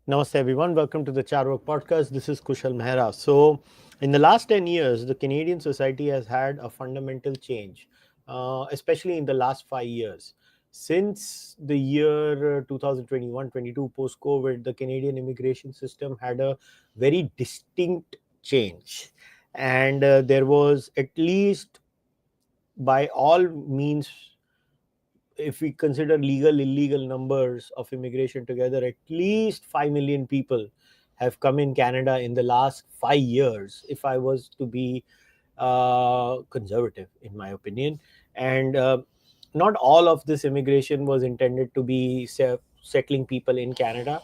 Namaste, everyone. Welcome to the Charvak podcast. This is Kushal Mehra. So, in the last 10 years, the Canadian society has had a fundamental change, especially in the last 5 years. Since the year 2021-22, post COVID, the Canadian immigration system had a very distinct change. And there was, at least by all means, if we consider legal illegal numbers of immigration together, at least 5 million people have come in Canada in the last 5 years, if I was to be conservative in my opinion. And not all of this immigration was intended to be settling people in Canada.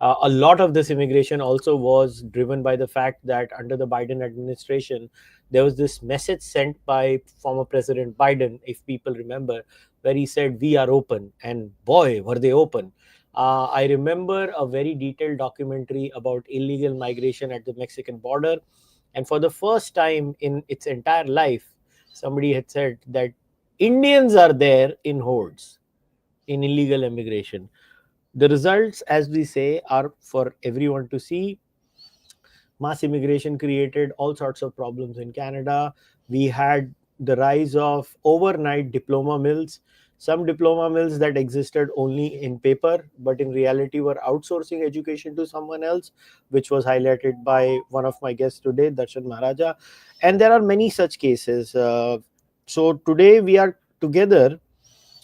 A lot of this immigration also was driven by the fact that under the Biden administration, there was this message sent by former President Biden, if people remember, where he said, "We are open." And boy, were they open. I remember a very detailed documentary about illegal migration at the Mexican border. And for the first time in its entire life, somebody had said that Indians are there in hordes in illegal immigration. The results, as we say, are for everyone to see. Mass immigration created all sorts of problems in Canada. We had the rise of overnight diploma mills, some diploma mills that existed only in paper, but in reality were outsourcing education to someone else, which was highlighted by one of my guests today, Darshan Maharaja. And there are many such cases. So today we are together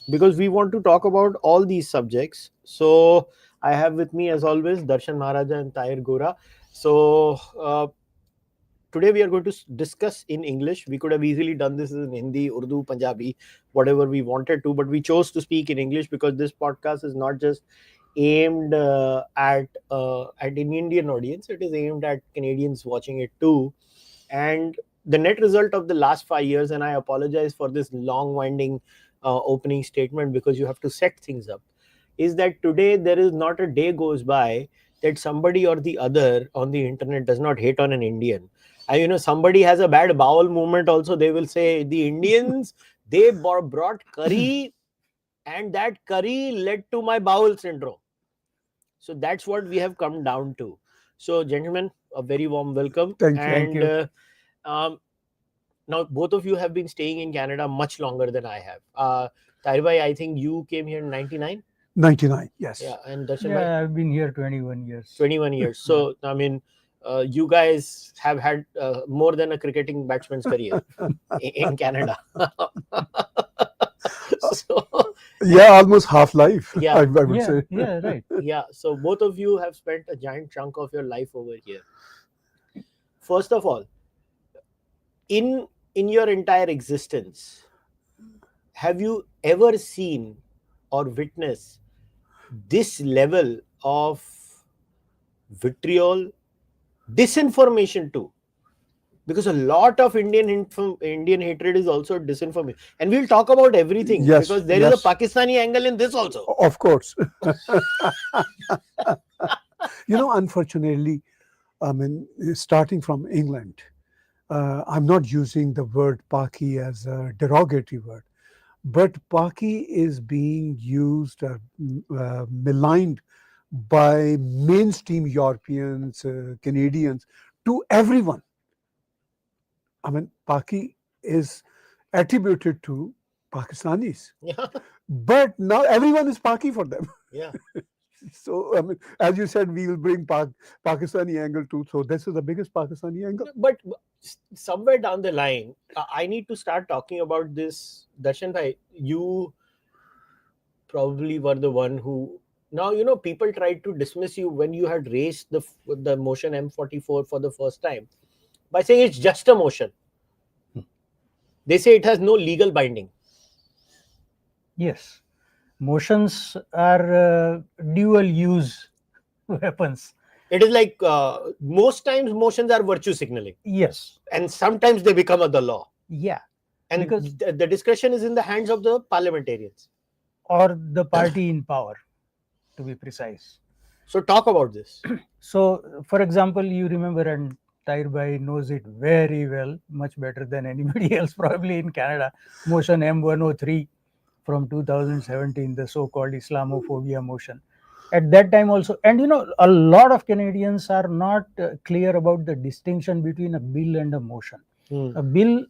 because we want to talk about all these subjects. So I have with me, as always, Darshan Maharaja and Tahir Gora. So today we are going to discuss in English. We could have easily done this in Hindi, Urdu, Punjabi, whatever we wanted to, but we chose to speak in English because this podcast is not just aimed at an Indian audience. It is aimed at Canadians watching it too. And the net result of the last 5 years, and I apologize for this long winding opening statement because you have to set things up, is that today there is not a day goes by that somebody or the other on the internet does not hate on an Indian. And somebody has a bad bowel movement also, they will say the Indians, they brought curry and that curry led to my bowel syndrome. So that's what we have come down to. So gentlemen, a very warm welcome. Thank you. And now both of you have been staying in Canada much longer than I have. Tahir bhai, I think you came here in 99. 99, yes. Yeah, and Darshan bhai, Yeah, I've been here 21 years. 21 years. So I mean, you guys have had more than a cricketing batsman's career in Canada. So Yeah, almost half life, Yeah. I would Yeah, say. yeah, right. yeah, so both of you have spent a giant chunk of your life over here. First of all, in your entire existence, have you ever seen or witnessed this level of vitriol, disinformation too? Because a lot of Indian hatred is also disinformation, and we'll talk about everything. Yes, because there is yes. a Pakistani angle in this also. Of course. Unfortunately, I mean, starting from England, I'm not using the word Paki as a derogatory word, but Paki is being used, maligned by mainstream Europeans, Canadians, to everyone. I mean, Paki is attributed to Pakistanis, Yeah, but now everyone is Paki for them. yeah. So, I mean, as you said, we will bring Pakistani angle too. So, this is the biggest Pakistani angle. But somewhere down the line, I need to start talking about this. Darshan bhai, you probably were the one who. Now, people tried to dismiss you when you had raised the motion M44 for the first time by saying it's just a motion. They say it has no legal binding. Yes. Motions are dual use weapons. It is like most times motions are virtue signaling, Yes. and sometimes they become the law. Yeah. And Because- the discretion is in the hands of the parliamentarians. Or the party in power, to be precise. So talk about this. So, for example, you remember, and Tahir Bhai knows it very well, much better than anybody else probably in Canada, motion M103 from 2017, the so-called Islamophobia motion. at that time also. And a lot of Canadians are not clear about the distinction between a bill and a motion. Hmm. A bill,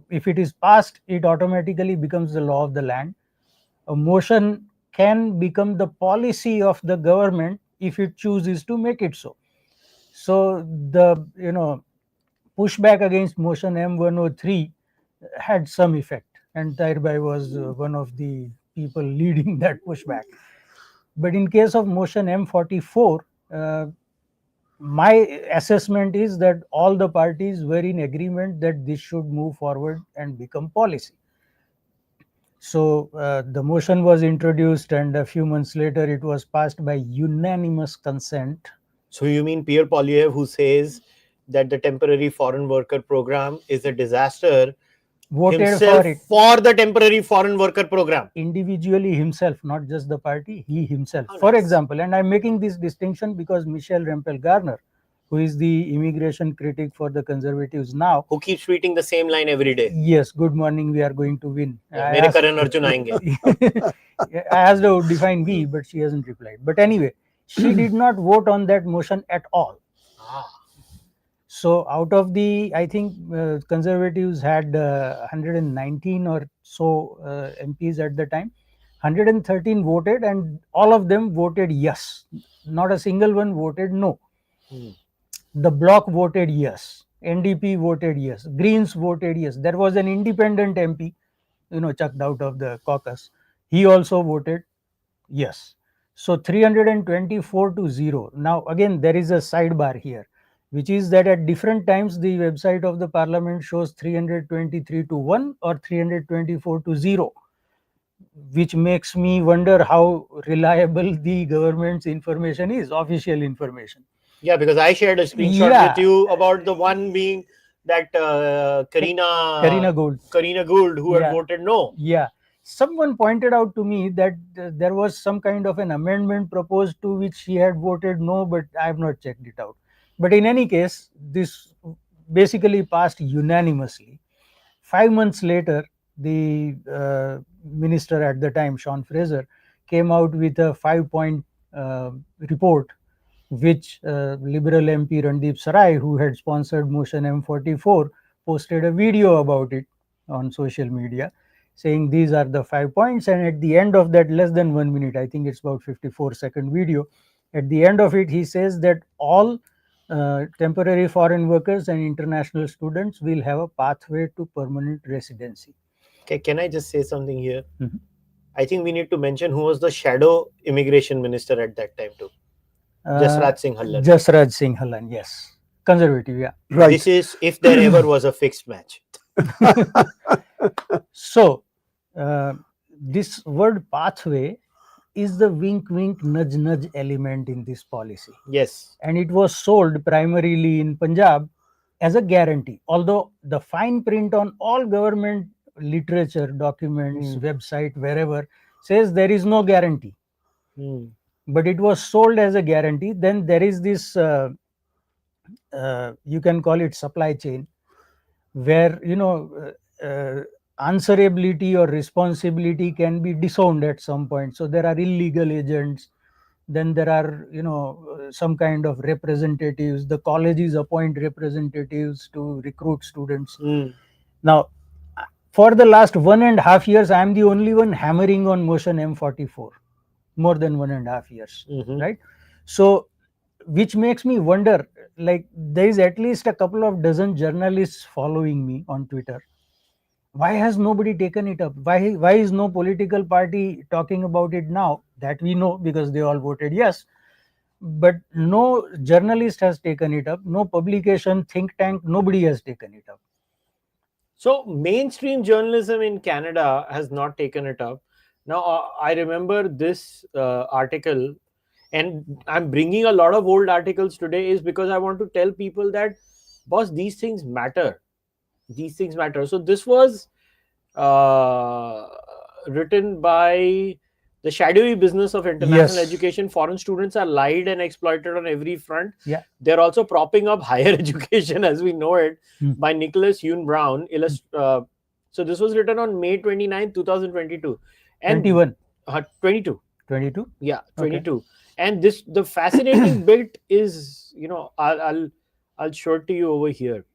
if it is passed, it automatically becomes the law of the land. A motion can become the policy of the government if it chooses to make it so. So the pushback against motion M103 had some effect, and Tairbai was one of the people leading that pushback. But in case of motion M44, my assessment is that all the parties were in agreement that this should move forward and become policy. So the motion was introduced, and a few months later, it was passed by unanimous consent. So you mean Pierre Poilievre, who says that the temporary foreign worker program is a disaster, Voted for himself it for the temporary foreign worker program? individually himself, not just the party, he himself. How For nice. example, and I'm making this distinction because Michel Rempel Garner, who is the immigration critic for the Conservatives now, Who keeps tweeting the same line every day? yes, good morning, we are going to win. Yeah, I मेरे asked, Karan Arjun आएंगे. I asked her to define we, but she hasn't replied. But anyway, she did not vote on that motion at all. Ah. So out of the, I think Conservatives had 119 or so MPs at the time. 113 voted, and all of them voted yes. Not a single one voted no. Hmm. The bloc voted yes. NDP voted yes. Greens voted yes. There was an independent MP, chucked out of the caucus. He also voted yes. So 324 to 0. Now, again, there is a sidebar here, which is that at different times the website of the parliament shows 323 to 1 or 324 to 0, which makes me wonder how reliable the government's information is, official information. Yeah, because I shared a screenshot Yeah. with you about the one being that Karina Gold. Karina Gould, who had Yeah. voted no. Yeah. Someone pointed out to me that there was some kind of an amendment proposed to which she had voted no, but I have not checked it out. But in any case, this basically passed unanimously. 5 months later, the minister at the time, Sean Fraser, came out with a 5 point report, which Liberal MP Randeep Sarai, who had sponsored motion M44, posted a video about it on social media, saying these are the 5 points. And at the end of that, less than 1 minute, I think it's about 54-second video, at the end of it, he says that all temporary foreign workers and international students will have a pathway to permanent residency. Okay, can I just say something here? Mhm. I think we need to mention who was the shadow immigration minister at that time too. Jasraj Singh Hallan. Jasraj Singh Hallan, yes. Conservative, yeah. Right. This is if there ever was a fixed match. So, this word pathway is the wink wink nudge nudge element in this policy. Yes. And it was sold primarily in Punjab as a guarantee. Although the fine print on all government literature, documents, website, wherever says there is no guarantee. But it was sold as a guarantee. Then there is this, you can call it supply chain, where answerability or responsibility can be disowned at some point. So there are illegal agents, then there are some kind of representatives. The colleges appoint representatives to recruit students. Now, for the last 1.5 years, I am the only one hammering on motion M44, more than 1.5 years, right? So which makes me wonder, like, there is at least a couple of dozen journalists following me on Twitter. Why has nobody taken it up? Why is no political party talking about it now? That we know, because they all voted yes. But no journalist has taken it up, no publication, think tank, nobody has taken it up. So mainstream journalism in Canada has not taken it up. Now, I remember this article, and I'm bringing a lot of old articles today is because I want to tell people that, boss, these things matter. These things matter. So this was written by the shadowy business of international Yes. education. Foreign students are lied and exploited on every front. Yeah. They're also propping up higher education as we know it by Nicholas Yoon Brown. So this was written on May 29, 2022. And 21. 22. 22? Yeah, 22. Okay. And this, the fascinating bit is, I'll show it to you over here.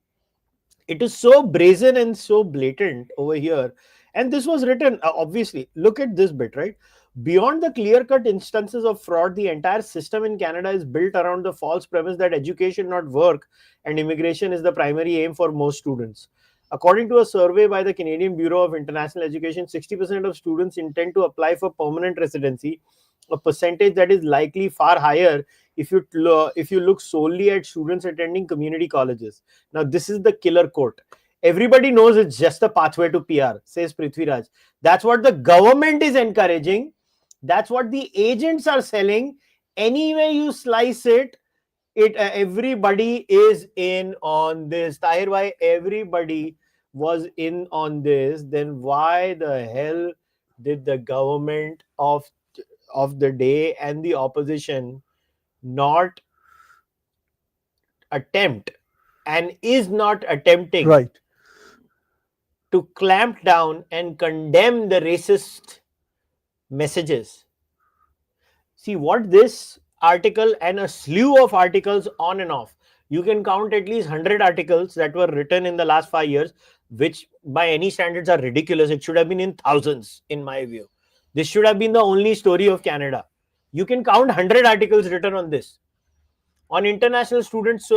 It is so brazen and so blatant over here. And this was written, obviously, look at this bit, right? Beyond the clear cut instances of fraud, the entire system in Canada is built around the false premise that education, not work, and immigration is the primary aim for most students. According to a survey by the Canadian Bureau of International Education, 60% of students intend to apply for permanent residency, a percentage that is likely far higher if you look solely at students attending community colleges. Now, this is the killer quote. Everybody knows it's just a pathway to PR, says Prithviraj. That's what the government is encouraging. That's what the agents are selling. Any way you slice it, everybody is in on this. Tahir bhai, everybody was in on this. Then why the hell did the government of the day and the opposition not attempt, and is not attempting, Right. to clamp down and condemn the racist messages? See what this article and a slew of articles on and off, you can count at least 100 articles that were written in the last 5 years, which by any standards are ridiculous. It should have been in thousands, in my view. This should have been the only story of Canada. You can count 100 articles written on this. On international students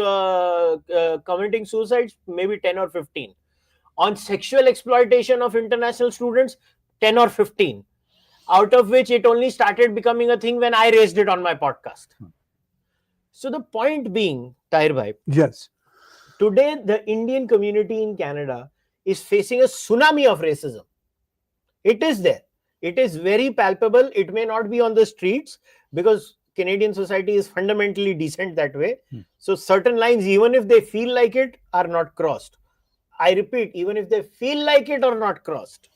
committing suicides, maybe 10 or 15. On sexual exploitation of international students, 10 or 15, out of which it only started becoming a thing when I raised it on my podcast. So the point being, Tahir bhai, Yes. today the Indian community in Canada is facing a tsunami of racism. It is there. It is very palpable. It may not be on the streets because Canadian society is fundamentally decent that way. So certain lines, even if they feel like it, are not crossed. I repeat, even if they feel like it, are not crossed.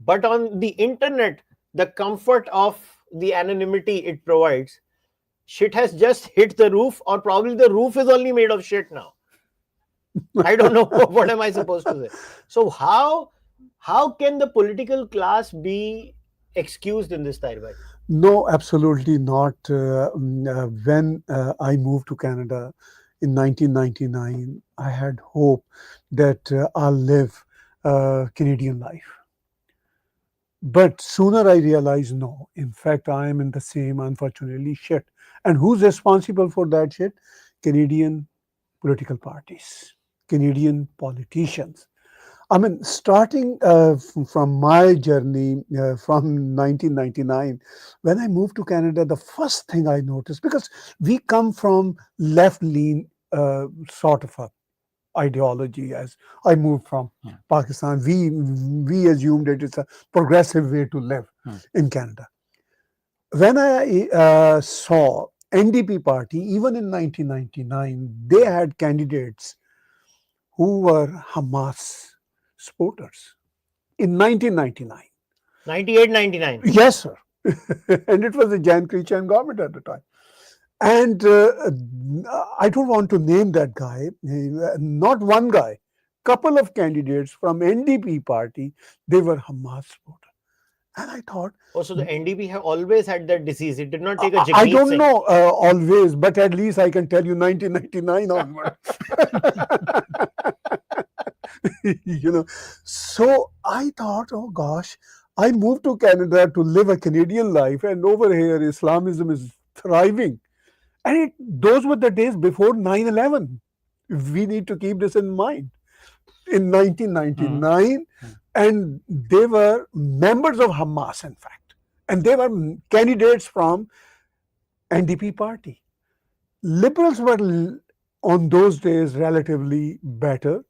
But on the internet, the comfort of the anonymity it provides, shit has just hit the roof, or probably the roof is only made of shit now. I don't know what am I supposed to say. So how can the political class be excused in this, Tahir bhai? No, absolutely not. When I moved to Canada in 1999, I had hope that I'll live Canadian life. But sooner I realized no. In fact, I am in the same, unfortunately, shit. And who's responsible for that shit? Canadian political parties, Canadian politicians. I mean, starting from my journey from 1999, when I moved to Canada, the first thing I noticed, because we come from left lean sort of a ideology as I moved from Pakistan, we assumed that it's a progressive way to live in Canada. When I saw NDP party, even in 1999, they had candidates who were Hamas supporters in 1999. 98, 99. Yes, sir. And it was the Jan Christian government at the time. And I don't want to name that guy, not one guy, couple of candidates from NDP party, they were Hamas supporters. And I thought, Oh, so the NDP have always had that disease. It did not take a I Jagmeet don't Singh. know always, but at least I can tell you 1999 onward. You know, so I thought, oh gosh, I moved to Canada to live a Canadian life, and over here Islamism is thriving. And those were the days before 9/11. We need to keep this in mind. In 1999, and they were members of Hamas, in fact, and they were candidates from NDP party. Liberals were on those days relatively better.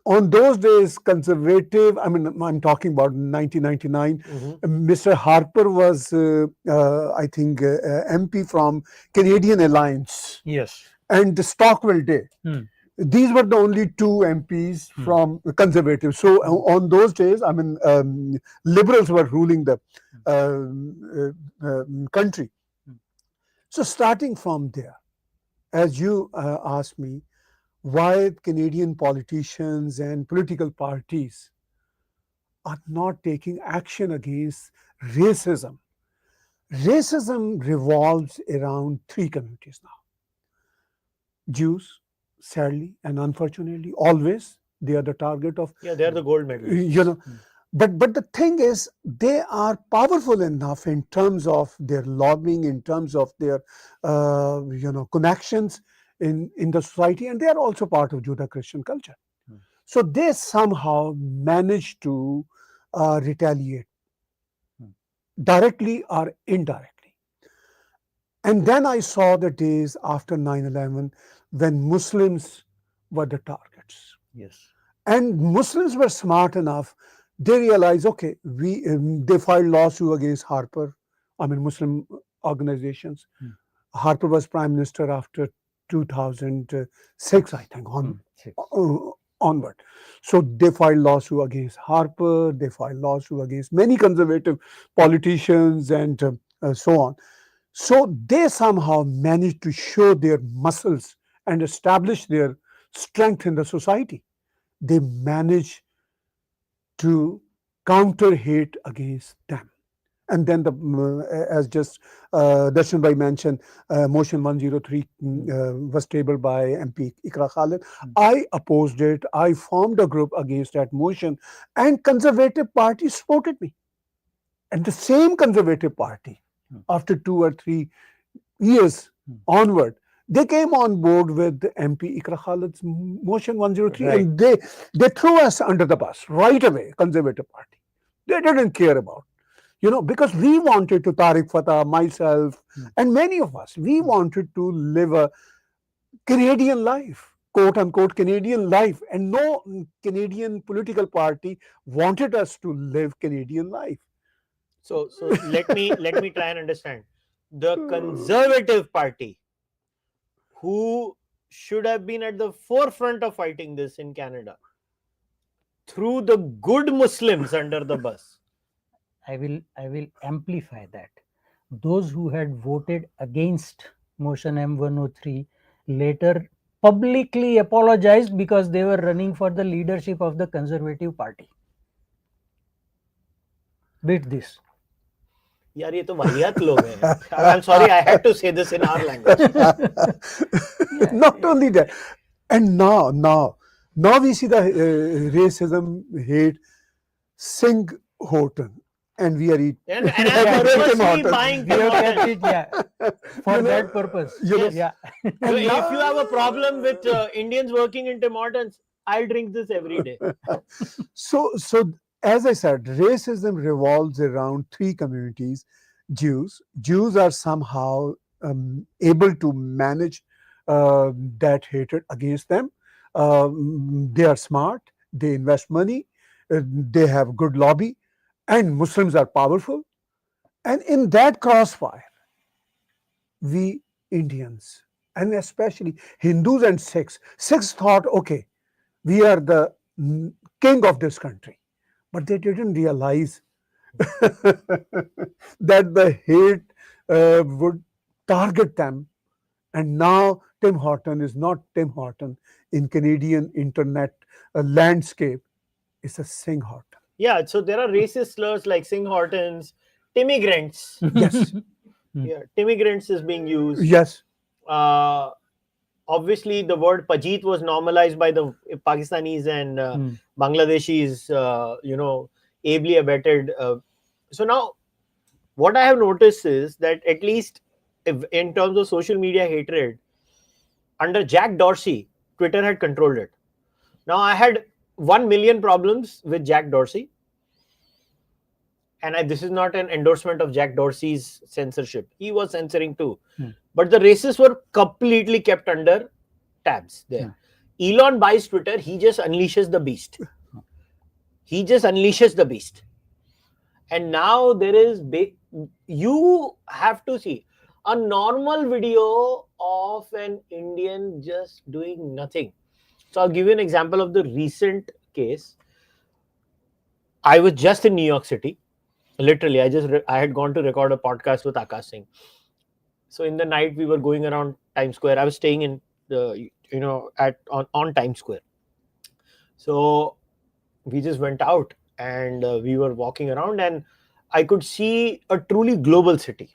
On those days, conservative, I mean, I'm talking about 1999, Mr. Harper was, I think, MP from Canadian Alliance. Yes. And Stockwell Day. These were the only two MPs from conservative. So on those days, I mean, liberals were ruling the country. So starting from there, as you asked me, why Canadian politicians and political parties are not taking action against racism. Racism revolves around three communities now: Jews, sadly and unfortunately, always they are the target of, Yeah, they're the gold you medalists. know. But the thing is, they are powerful enough in terms of their lobbying, in terms of their connections in the society, and they are also part of Judeo-Christian culture. So they somehow manage to retaliate directly or indirectly. And then I saw the days after 9/11 when Muslims were the targets. Yes. And Muslims were smart enough. They realized, okay, they filed lawsuit against Harper. I mean, Muslim organizations. Harper was prime minister after 2006, I think, Six. onward. So they filed lawsuit against Harper. They filed lawsuit against many conservative politicians and so on. So they somehow managed to show their muscles and establish their strength in the society. They managed to counter hate against them. And then as just Darshan Bhai mentioned, motion 103 was tabled by MP Ikra Khalid. I opposed it. I formed a group against that motion, and Conservative Party supported me. And the same Conservative Party, after 2 or 3 years onward, they came on board with MP Ikra Khalid's motion 103, Right. and they threw us under the bus right away. Conservative Party, they didn't care about, because we wanted to, Tariq Fatah, myself, and many of us, we wanted to live a Canadian life, quote unquote Canadian life, and no Canadian political party wanted us to live Canadian life. So let me try and understand. The Conservative Party, who should have been at the forefront of fighting this in Canada, threw the good Muslims under the bus. I will amplify that. Those who had voted against motion M103 later publicly apologized because they were running for the leadership of the Conservative Party. Beat this. यार ये तो वाहियात लोग हैं यार. I'm sorry, I had to say this in our language. Not only that, and now we see the racism, hate, Singh Horton, and we are And I'm purposely buying We Tim have kept Hortons. it, yeah, for that purpose. Yes. Yeah. So if you have a problem with Indians working in Tim Hortons, I'll drink this every day. So as I said, racism revolves around three communities. Jews are somehow able to manage that hatred against them. They are smart. They invest money. They have good lobby, and Muslims are powerful. And in that crossfire, we Indians, and especially Hindus and Sikhs thought, okay, we are the king of this country. But they didn't realize that the hate would target them. And now Tim Horton is not Tim Horton in Canadian internet landscape. It's a Singh Horton. Yeah, so there are racist slurs like Singh Hortons, Timmigrants. Yes. Yeah, Timmigrants is being used. Yes. Uh, Obviously, the word Pajit was normalized by the Pakistanis and Bangladeshis, ably abetted. So now, what I have noticed is that at least in terms of social media hatred, under Jack Dorsey, Twitter had controlled it. Now, I had 1 million problems with Jack Dorsey. And this is not an endorsement of Jack Dorsey's censorship. He was censoring too. But the racists were completely kept under tabs there. Elon buys Twitter, he just unleashes the beast. He just unleashes the beast. And now there is you have to see a normal video of an Indian just doing nothing. So I'll give you an example of the recent case. I was just in New York City. Literally, I had gone to record a podcast with Akash Singh. So in the night we were going around Times Square. I was staying in on Times Square. So we just went out and we were walking around, and I could see a truly global city.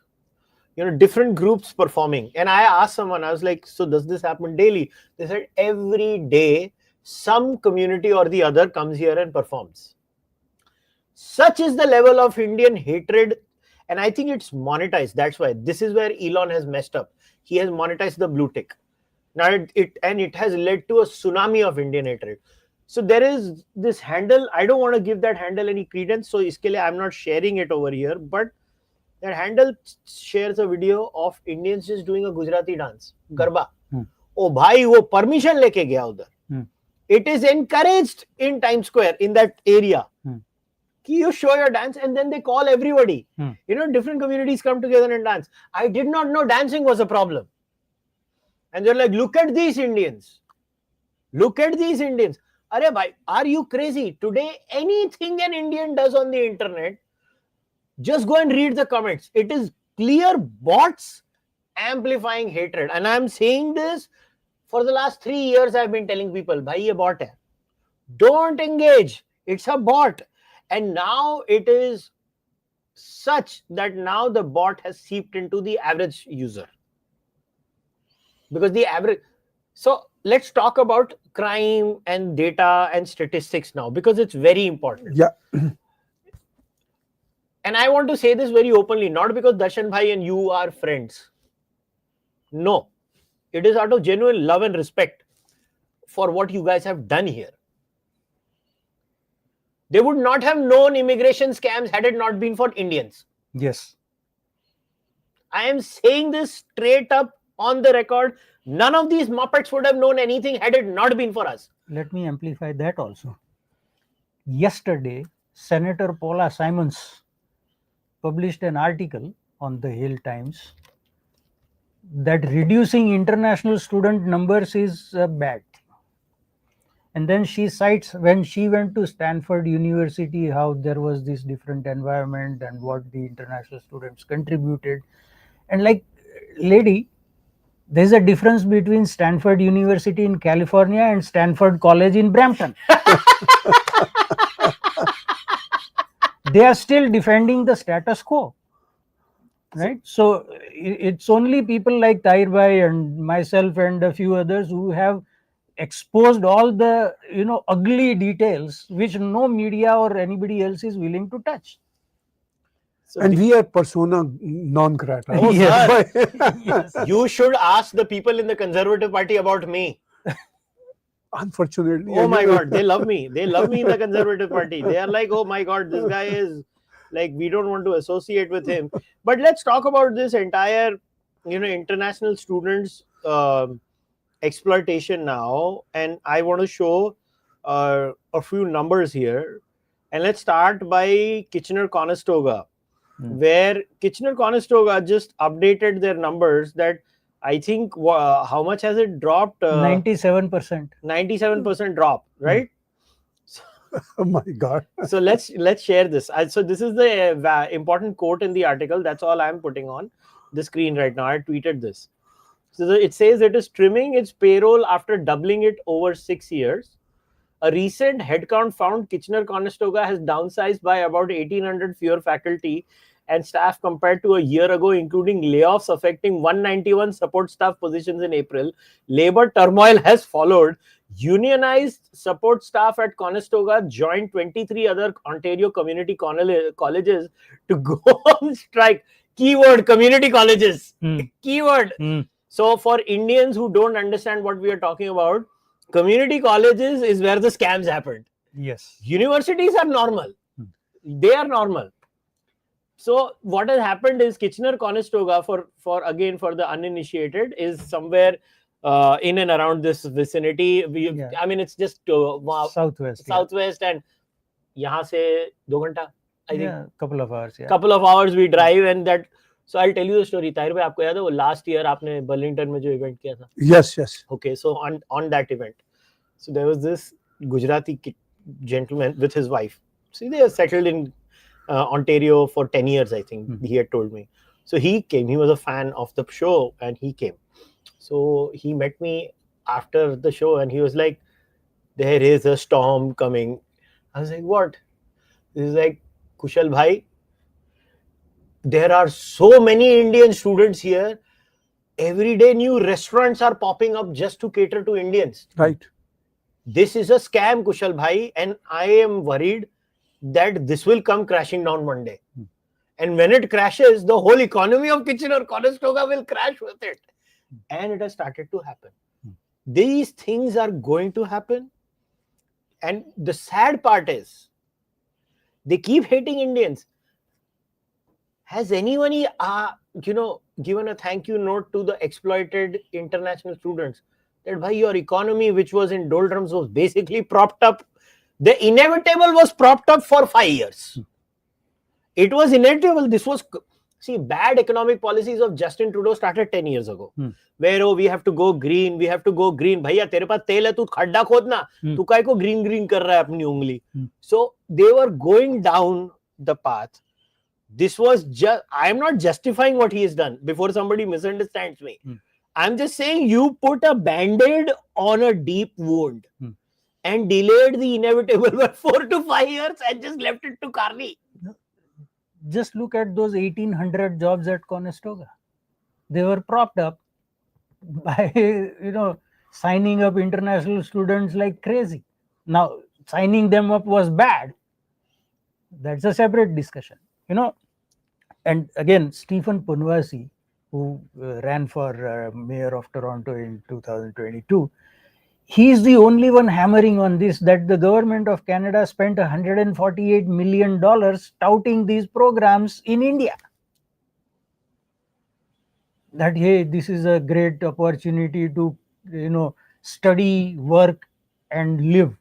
different groups performing. And I asked someone, I was like, so does this happen daily? They said every day some community or the other comes here and performs. Such is the level of Indian hatred. And I think it's monetized. That's why this is where Elon has messed up. He has monetized the blue tick. Now it has led to a tsunami of Indian hatred. So there is this handle. I don't want to give that handle any credence. So iske liye I'm not sharing it over here. But that handle shares a video of Indians just doing a Gujarati dance, Garba. Oh bhai, wo permission leke gaya udhar. It is encouraged in Times Square, in that area. You show your dance, and then they call everybody. Different communities come together and dance. I did not know dancing was a problem. And they're like, look at these Indians. Look at these Indians. Arey bhai, are you crazy? Today, anything an Indian does on the internet, just go and read the comments. It is clear bots amplifying hatred. And I'm saying this for the last 3 years. I've been telling people, bhai, ye bot hai. Don't engage. It's a bot. And now it is such that now the bot has seeped into the average user. Because the average... So let's talk about crime and data and statistics now, because it's very important. Yeah. And I want to say this very openly, not because Darshan bhai and you are friends. No. It is out of genuine love and respect for what you guys have done here. They would not have known immigration scams had it not been for Indians. Yes. I am saying this straight up on the record. None of these Muppets would have known anything had it not been for us. Let me amplify that also. Yesterday, Senator Paula Simons published an article on the Hill Times that reducing international student numbers is bad. And then she cites when she went to Stanford University, how there was this different environment and what the international students contributed. And like, lady, there's a difference between Stanford University in California and Stanford College in Brampton. They are still defending the status quo, right? So it's only people like Tahir Bhai and myself and a few others who have exposed all the ugly details which no media or anybody else is willing to touch. So And we are persona non grata. Oh, Yes. sir. You should ask the people in the Conservative Party about me. Unfortunately. Oh my God, they love me. They love me in the Conservative Party. They are like, oh my God, this guy is like, we don't want to associate with him. But let's talk about this entire, international students exploitation now. And I want to show a few numbers here. And let's start by Kitchener-Conestoga, where Kitchener-Conestoga just updated their numbers that I think how much has it dropped? 97%. 97% drop, right? Oh my God. So let's share this. So this is the important quote in the article. That's all I'm putting on the screen right now. I tweeted this. So it says it is trimming its payroll after doubling it over 6 years. A recent headcount found Kitchener-Conestoga has downsized by about 1,800 fewer faculty and staff compared to a year ago, including layoffs affecting 191 support staff positions in April. Labor turmoil has followed. Unionized support staff at Conestoga joined 23 other Ontario community colleges to go on strike. Keyword, community colleges. Keyword. So for Indians who don't understand what we are talking about, community colleges is where the scams happened. Yes. Universities are normal. They are normal. So what has happened is Kitchener-Conestoga, for the uninitiated, is somewhere in and around this vicinity. I mean, it's just Southwest. Southwest, and yahan se 2 घंटा, I think. Couple of hours. Yeah. Couple of hours we drive, and that. So I'll tell you the story. Tahir bhai, आपको याद है वो last year आपने Burlington में जो event किया था? Yes, yes. Okay, so on that event, so there was this Gujarati gentleman with his wife. See, they are settled in Ontario for 10 years, I think. He had told me. So he came. He was a fan of the show, and he came. So he met me after the show, and he was like, "There is a storm coming." I was like, "What?" He was like, "Kushal bhai, There are so many Indian students here. Every day new restaurants are popping up just to cater to Indians. Right. This is a scam, Kushal bhai, and I am worried that this will come crashing down one day. And when it crashes, the whole economy of Kitchener-Conestoga will crash with it. And it has started to happen. These things are going to happen. And the sad part is, they keep hating Indians. Has anyone, given a thank you note to the exploited international students? That bhai, your economy, which was in doldrums, was basically propped up. The inevitable was propped up for 5 years. It was inevitable. This was, bad economic policies of Justin Trudeau started 10 years ago. Where, we have to go green, we have to go green. Bhaiya, tere paas tel hai, tu khadda khod na. Tu kai ko green kar raha hai apni ungli. So they were going down the path. This was just, I am not justifying what he has done before somebody misunderstands me. I'm just saying you put a band-aid on a deep wound and delayed the inevitable by 4 to 5 years and just left it to Carney. Just look at those 1,800 jobs at Conestoga. They were propped up by, signing up international students like crazy. Now, signing them up was bad. That's a separate discussion, And again, Stephen Punwasi, who ran for mayor of Toronto in 2022, he's the only one hammering on this, that the government of Canada spent $148 million touting these programs in India. That, hey, this is a great opportunity to, study, work, and live.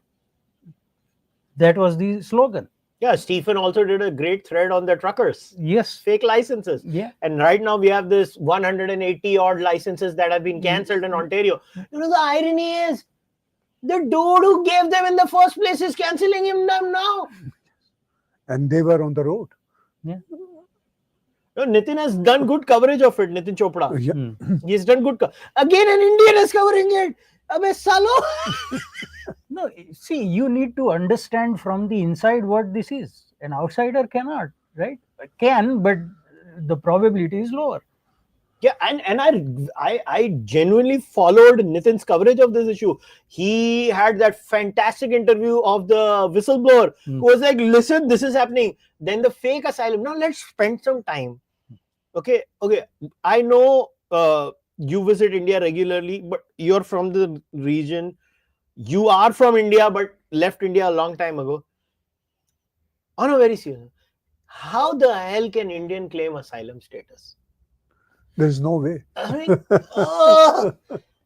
That was the slogan. Yeah, Stephen also did a great thread on the truckers. Yes. Fake licenses. Yeah. And right now we have this 180 odd licenses that have been cancelled in Ontario. The irony is, the dude who gave them in the first place is cancelling them now. And they were on the road. Yeah. Nitin has done good coverage of it, Nitin Chopra. Yeah. He's done good. Again, an Indian is covering it. Abe salo. No, see, you need to understand from the inside what this is. An outsider cannot, right? Can, but the probability is lower. Yeah, and I genuinely followed Nitin's coverage of this issue. He had that fantastic interview of the whistleblower who was like, listen, this is happening. Then the fake asylum. Now let's spend some time. Okay. I know you visit India regularly, but you're from the region. You are from India, but left India a long time ago. On a very serious, how the hell can Indian claim asylum status? There's no way. I mean,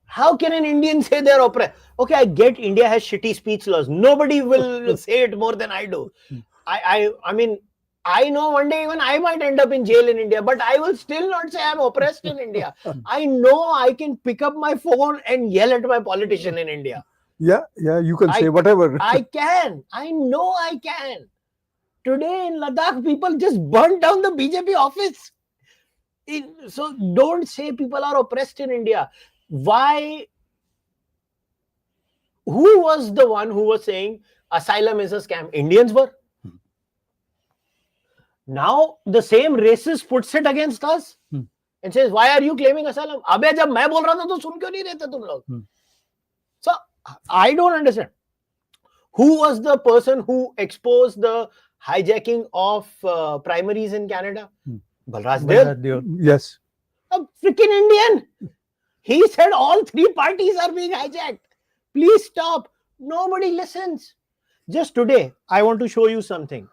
how can an Indian say they're oppressed? Okay, I get India has shitty speech laws. Nobody will say it more than I do. I mean, I know one day even I might end up in jail in India, but I will still not say I'm oppressed in India. I know I can pick up my phone and yell at my politician in India. Yeah, you can say whatever. I can. I know I can. Today in Ladakh, people just burnt down the BJP office. So don't say people are oppressed in India. Why? Who was the one who was saying asylum is a scam? Indians were. Now the same racist puts it against us and says, why are you claiming asylum? Abhe jab main bol raha tha to sun kyun nahi rehte tum log? So I don't understand. Who was the person who exposed the hijacking of primaries in Canada? Balraj Deo. Yes. A freaking Indian. He said all 3 parties are being hijacked. Please stop. Nobody listens. Just today, I want to show you something.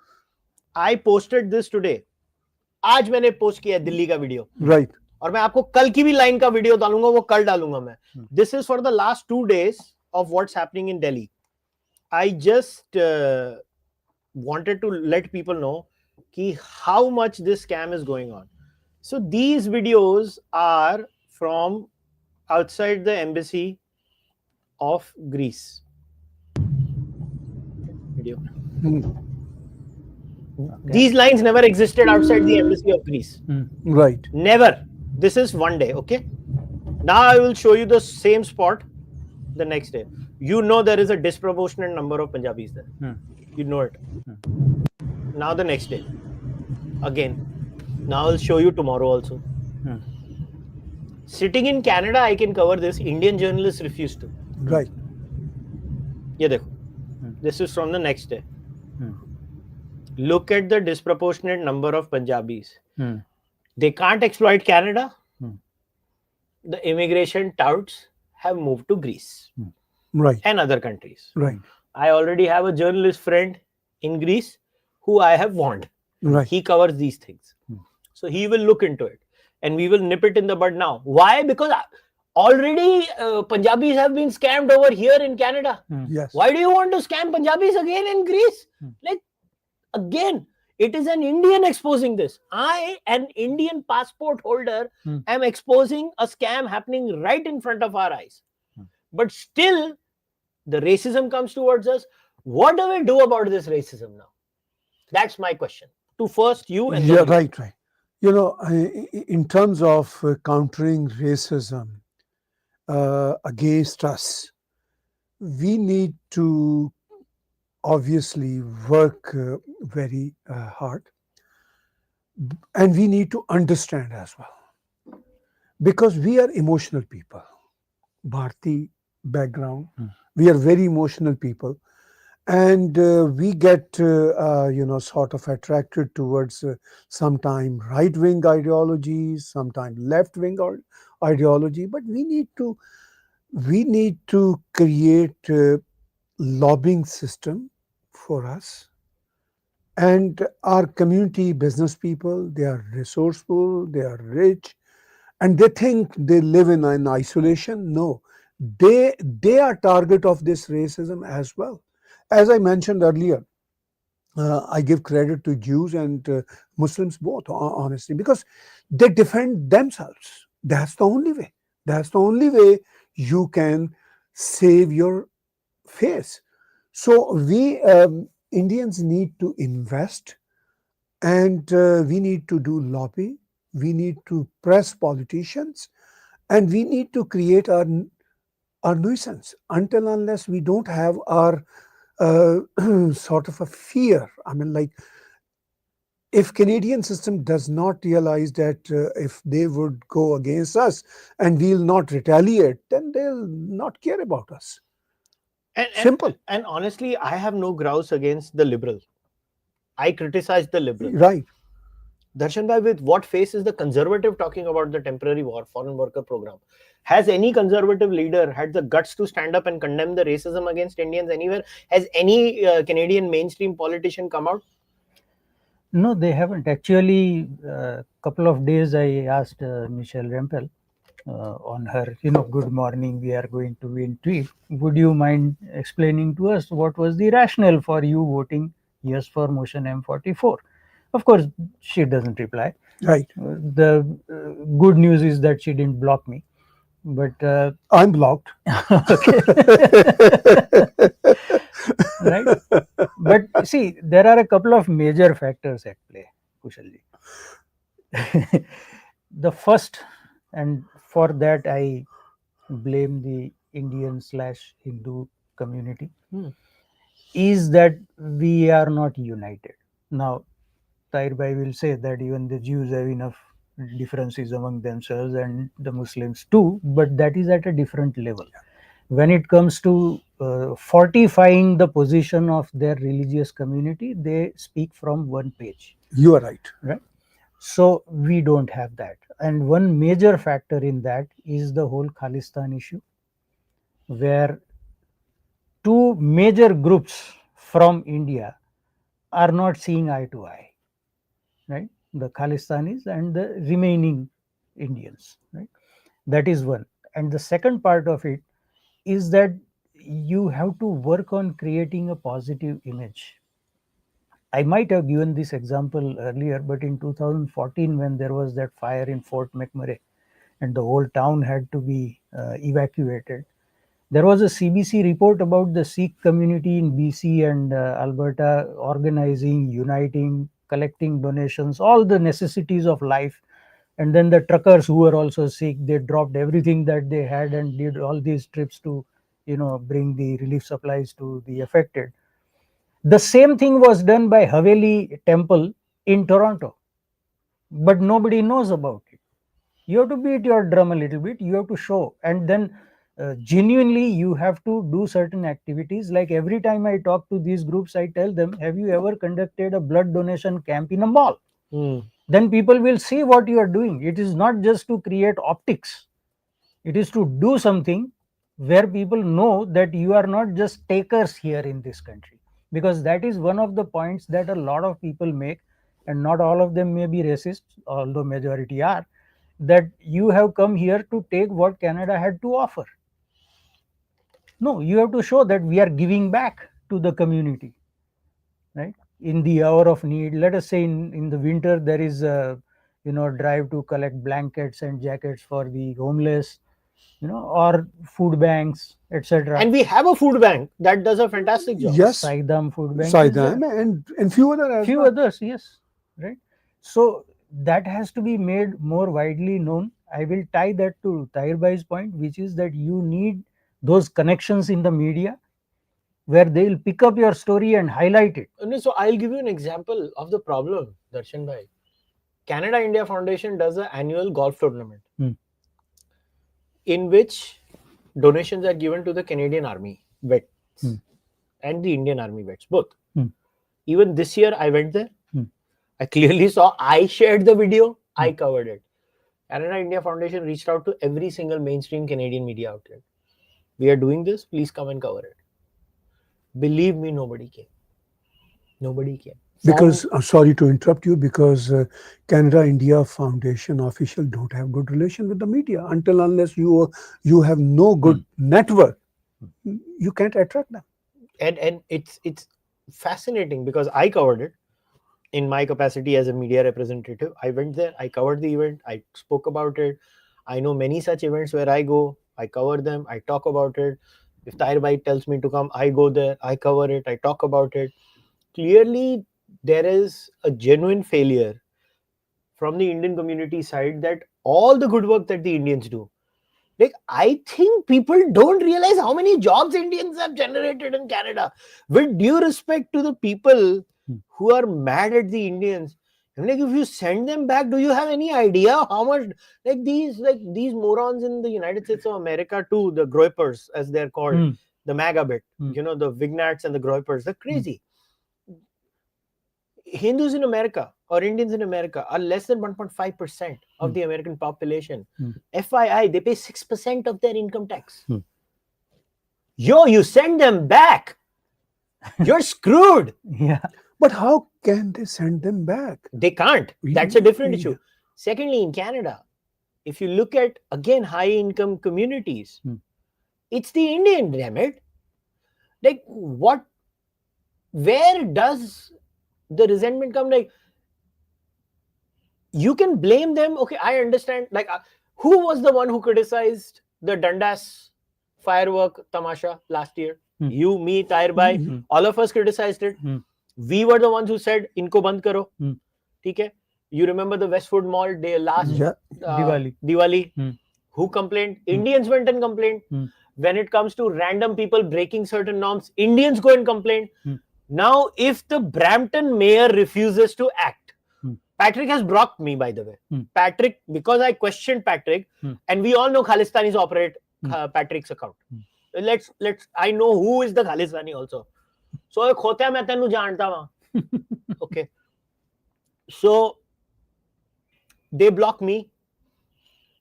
I posted this today. आज मैंने post किया दिल्ली का video. Right. और मैं आपको कल की भी लाइन का वीडियो डालूंगा, वो कल डालूंगा मैं. This is for the last 2 days of what's happening in Delhi. I just wanted to let people know how much this scam is going on. So these videos are from outside the embassy of Greece. Video. These lines never existed outside the embassy of Greece. Right. Never. This is one day, okay? Now I will show you the same spot the next day. You know there is a disproportionate number of Punjabis there. You know it. Now the next day. Again. Now I'll show you tomorrow also. Hmm. Sitting in Canada, I can cover this. Indian journalists refuse to. Right. ये देखो. Hmm. This is from the next day. Hmm. Look at the disproportionate number of Punjabis. Hmm. They can't exploit Canada. Hmm. The immigration touts have moved to Greece Right. and other countries. Right. I already have a journalist friend in Greece who I have warned. Right. He covers these things. So he will look into it and we will nip it in the bud now. Why? Because already Punjabis have been scammed over here in Canada. Yes. Why do you want to scam Punjabis again in Greece? Like, again, it is an Indian exposing this. I, an Indian passport holder, am exposing a scam happening right in front of our eyes. But still, the racism comes towards us. What do we do about this racism now? That's my question. To first you and Yeah. then you. Right. Right. You know, in terms of countering racism against us, we need to obviously work very hard, and we need to understand as well, because we are emotional people. Bharti background, we are very emotional people, and we get sort of attracted towards sometime right wing ideologies, sometime left wing ideology. But we need to create a lobbying system for us. And our community business people, they are resourceful, they are rich, and they think they live in an isolation. No, they are target of this racism as well. As I mentioned earlier, I give credit to Jews and Muslims both, honestly, because they defend themselves. That's the only way. That's the only way you can save your face. So we Indians need to invest, and we need to do lobby. We need to press politicians, and we need to create our nuisance. Until unless we don't have our uh, sort of a fear. I mean, like, if Canadian system does not realize that if they would go against us and we'll not retaliate, then they'll not care about us. And, and, Simple. and honestly, I have no grouse against the liberal. I criticize the liberal. Right. Darshan bhai, with what face is the conservative talking about the temporary foreign worker program? Has any conservative leader had the guts to stand up and condemn the racism against Indians anywhere? Has any Canadian mainstream politician come out? No, they haven't. Actually, a couple of days I asked Michelle Rempel on her, good morning, we are going to win tweet. Would you mind explaining to us what was the rationale for you voting yes for motion M44? Of course, she doesn't reply. Right. The good news is that she didn't block me, but I'm blocked. okay. Right. But see, there are a couple of major factors at play, Kushalji. The first, and for that I blame the Indian/Hindu community, is that we are not united. Now, Tahir Bhai will say that even the Jews have enough differences among themselves and the Muslims too, but that is at a different level. When it comes to fortifying the position of their religious community, they speak from one page. You are right. Right? So we don't have that. And one major factor in that is the whole Khalistan issue, where two major groups from India are not seeing eye to eye, right? The Khalistanis and the remaining Indians, right? That is one. And the second part of it is that you have to work on creating a positive image. I might have given this example earlier, but in 2014, when there was that fire in Fort McMurray and the whole town had to be evacuated, there was a CBC report about the Sikh community in BC and Alberta organizing, uniting, collecting donations, all the necessities of life. And then the truckers who were also Sikh, they dropped everything that they had and did all these trips to, bring the relief supplies to the affected. The same thing was done by Haveli Temple in Toronto. but nobody knows about it. You have to beat your drum a little bit, you have to show, and then genuinely you have to do certain activities. Like every time I talk to these groups, I tell them, have you ever conducted a blood donation camp in a mall? Hmm. Then people will see what you are doing. It is not just to create optics, it is to do something where people know that you are not just takers here in this country. Because that is one of the points that a lot of people make, and not all of them may be racist, although majority are, that you have come here to take what Canada had to offer. No, you have to show that we are giving back to the community, right? In the hour of need, let us say in the winter, there is a drive to collect blankets and jackets for the homeless, or food banks, etc. And we have a food bank that does a fantastic job. Yes, Saidam food bank is Saidam there, and few other as few well. others, yes, right. So that has to be made more widely known. I will tie that to Tahir Bhai's point, which is that you need those connections in the media where they will pick up your story and highlight it. No, so I'll give you an example of the problem, Darshan bhai. Canada India Foundation does an annual golf tournament in which donations are given to the Canadian Army vets and the Indian Army vets, both. Even this year, I went there. I clearly saw, I shared the video, I covered it. Canada India Foundation reached out to every single mainstream Canadian media outlet. We are doing this, please come and cover it. Believe me, nobody came. Nobody came. Because sorry to interrupt you, because Canada India Foundation officials don't have good relation with the media. Until unless you have no good network, you can't attract them. And it's fascinating because I covered it in my capacity as a media representative. I went there, I covered the event, I spoke about it. I know many such events where I go, I cover them, I talk about it. If Tahir Bhai tells me to come, I go there, I cover it, I talk about it. Clearly, there is a genuine failure from the Indian community side that all the good work that the Indians do, like, I think people don't realize how many jobs Indians have generated in Canada. With due respect to the people who are mad at the Indians, I'm like, if you send them back, do you have any idea how much, like these morons in the United States of America too, the groypers as they're called, the MAGA bit, the Vignats and the groypers, they're crazy. Hindus in America or Indians in America are less than 1.5% of the American population. FYI, they pay 6% of their income tax. Yo, you send them back, you're screwed. Yeah. But how can they send them back? They can't. That's a different issue. Secondly, in Canada, if you look at, again, high income communities, it's the Indian, damn it. Like, where does the resentment come? Like, you can blame them. Okay, I understand. Like, who was the one who criticized the Dundas firework tamasha last year? You, me, Tahir Bhai, all of us criticized it. We were the ones who said, "Inko band karo." Okay? You remember the Westwood Mall day last Diwali? Who complained? Indians went and complained. When it comes to random people breaking certain norms, Indians go and complain. Now, if the Brampton mayor refuses to act, Patrick has blocked me, by the way. Patrick, because I questioned Patrick, and we all know Khalistanis operate Patrick's account. Let's. I know who is the Khalistani also. So, khotya main tenu janta wahan. Okay. So, they block me.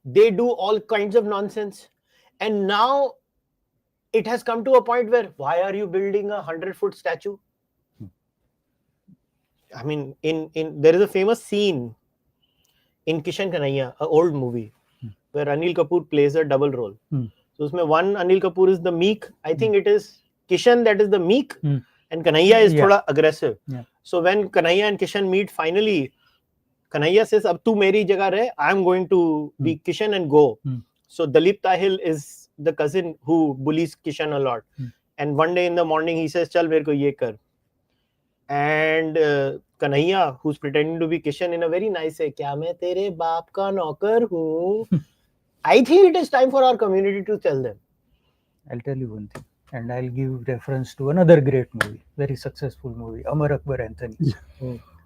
They do all kinds of nonsense. And now, it has come to a point where, why are you building a 100-foot statue? I mean, there is a famous scene in Kishan Kanhaiya, an old movie, where Anil Kapoor plays a double role. So, usme one Anil Kapoor is the meek. I think it is Kishan that is the meek, and Kanhaiya is thoda aggressive. So, when Kanhaiya and Kishan meet finally, Kanhaiya says, "Ab tu meri jagah rahe, I am going to be Kishan and go." So, Dalip Tahil is the cousin who bullies Kishan a lot. And one day in the morning, he says, "Chal, mere ko ye kar." And Kanhaiya, who's pretending to be Kishan in a very nice way, "Kya main tere baap ka naukar hu?" I think it is time for our community to tell them. I'll tell you one thing, and I'll give reference to another great movie, very successful movie, Amar Akbar Anthony,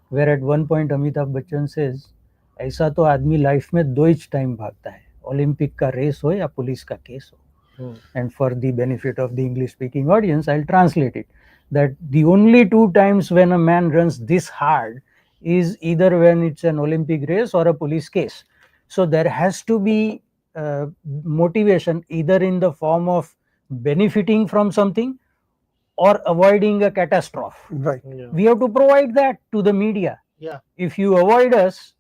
where at one point Amitabh Bachchan says, ऐसा तो आदमी life में दो ही time भागता है, Olympic का race हो या पुलिस का केस हो. And for the benefit of the English speaking audience, I'll translate it that the only two times when a man runs this hard is either when it's an Olympic race or a police case. So there has to be motivation either in the form of benefiting from something or avoiding a catastrophe. Right. Yeah. We have to provide that to the media. Yeah. If you avoid us,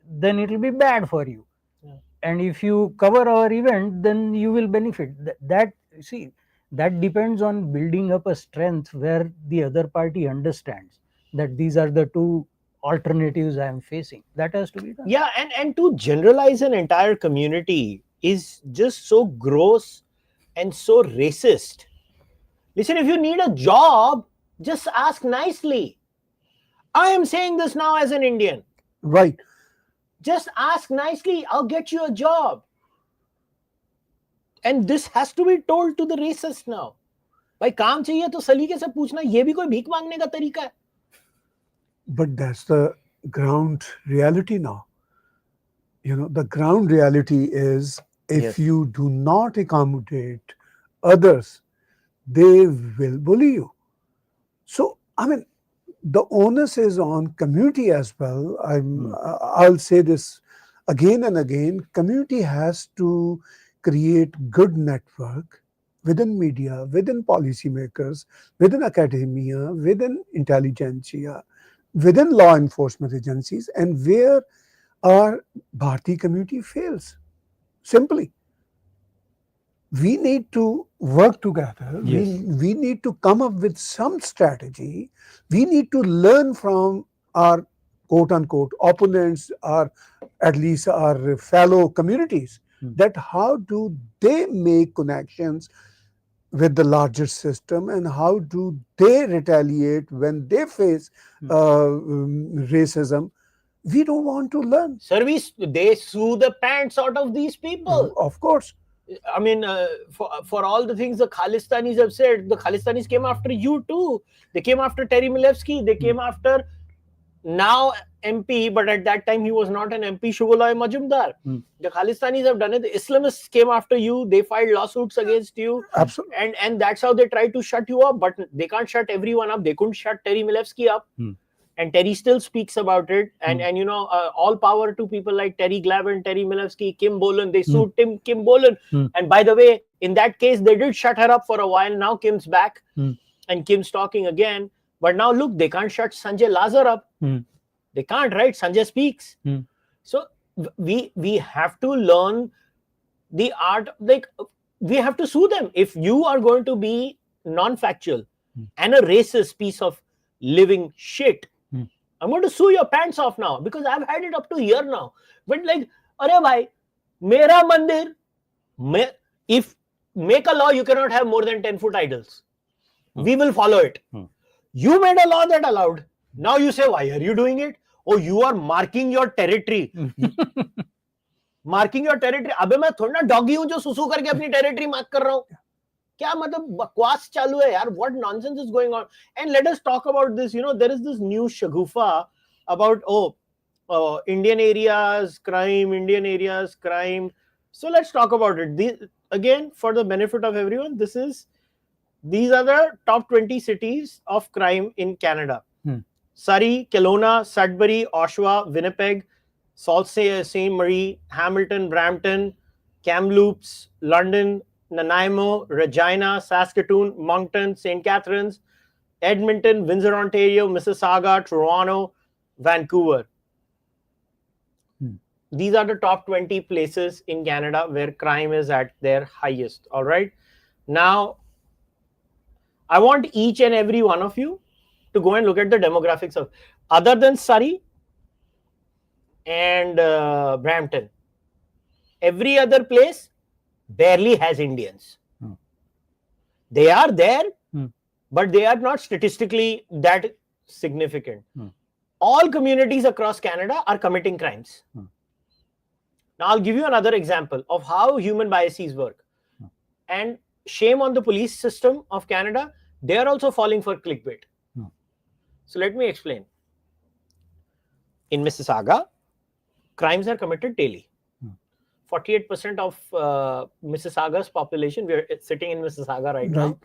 then it will be bad for you. Yeah. And if you cover our event, then you will benefit. That see, that depends on building up a strength where the other party understands that these are the two alternatives I am facing. That has to be done. Yeah, and to generalize an entire community is just so gross and so racist. Listen, if you need a job, just ask nicely. I am saying this now as an Indian. Right. Just ask nicely, I'll get you a job. And this has to be told to the racist now. भाई काम चाहिए तो सलीके से पूछना, ये भी कोई भीख मांगने का तरीका है. But that's the ground reality now. The ground reality is if Yes. you do not accommodate others, they will bully you. So, I mean, the onus is on community as well. I'll say this again and again. Community has to create good network within media, within policymakers, within academia, within intelligentsia, within law enforcement agencies, and where our Bharati community fails. Simply, we need to work together. Yes. We need to come up with some strategy. We need to learn from our quote unquote opponents, or at least our fellow communities, that how do they make connections with the larger system and how do they retaliate when they face racism. We don't want to learn. Service, they sue the pants out of these people. Of course. I mean, for all the things the Khalistanis have said, the Khalistanis came after you too. They came after Terry Milevsky. They came after now MP, but at that time he was not an MP, Shubhalay Majumdar. The Khalistanis have done it. The Islamists came after you. They filed lawsuits against you. Absolutely. And that's how they tried to shut you up. But they can't shut everyone up. They couldn't shut Terry Milevsky up. And Terry still speaks about it. And all power to people like Terry Glavin, Terry Milevsky, Kim Bolan. They sued Kim Bolan. And by the way, in that case, they did shut her up for a while. Now Kim's back. And Kim's talking again. But now look, they can't shut Sanjay Lazar up. They can't, right? Sanjay speaks. So we have to learn the art. Like, we have to sue them. If you are going to be non-factual and a racist piece of living shit, I'm going to sue your pants off now, because I've had it up to here now. But like, arey bhai, mera mandir, if make a law, you cannot have more than 10-foot idols. We will follow it. You made a law that allowed. Now you say, why are you doing it? Oh, you are marking your territory. Marking your territory. अबे मैं थोड़ा ना doggy हूँ जो सुसु करके अपनी territory mark कर रहा हूँ. क्या मतलब बकवास चालू है यार? What nonsense is going on? And let us talk about this. There is this new shagufa about Indian areas crime. So let's talk about it. Again, for the benefit of everyone, these are the top 20 cities of crime in Canada. Surrey, Kelowna, Sudbury, Oshawa, Winnipeg, Sault Ste. Marie, Hamilton, Brampton, Kamloops, London, Nanaimo, Regina, Saskatoon, Moncton, St. Catharines, Edmonton, Windsor, Ontario, Mississauga, Toronto, Vancouver. These are the top 20 places in Canada where crime is at their highest. All right. Now, I want each and every one of you to go and look at the demographics of, other than Surrey and Brampton, every other place barely has Indians. They are there, but they are not statistically that significant. All communities across Canada are committing crimes. Now, I'll give you another example of how human biases work. And shame on the police system of Canada, they are also falling for clickbait. So let me explain. In Mississauga, crimes are committed daily. 48% of Mississauga's population, we are sitting in Mississauga right now,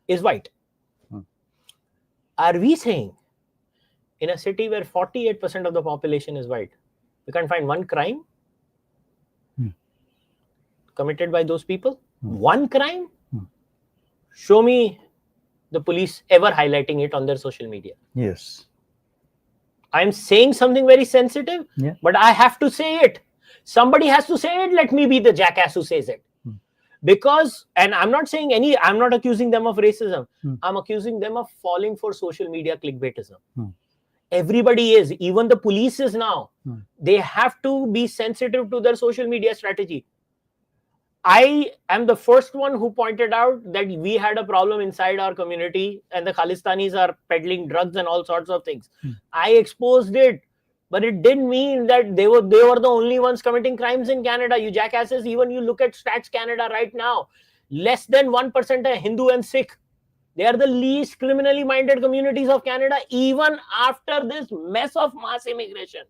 is white. Are we saying in a city where 48% of the population is white, we can't find one crime committed by those people? One crime? Show me the police ever highlighting it on their social media. Yes. I'm saying something very sensitive, but I have to say it. Somebody has to say it. Let me be the jackass who says it. Because, and I'm not saying I'm not accusing them of racism. I'm accusing them of falling for social media clickbaitism. Everybody is, even the police is now. They have to be sensitive to their social media strategy. I am the first one who pointed out that we had a problem inside our community and the Khalistanis are peddling drugs and all sorts of things. I exposed it, but it didn't mean that they were the only ones committing crimes in Canada. You jackasses, even you look at Stats Canada right now, less than 1% are Hindu and Sikh. They are the least criminally minded communities of Canada, even after this mess of mass immigration.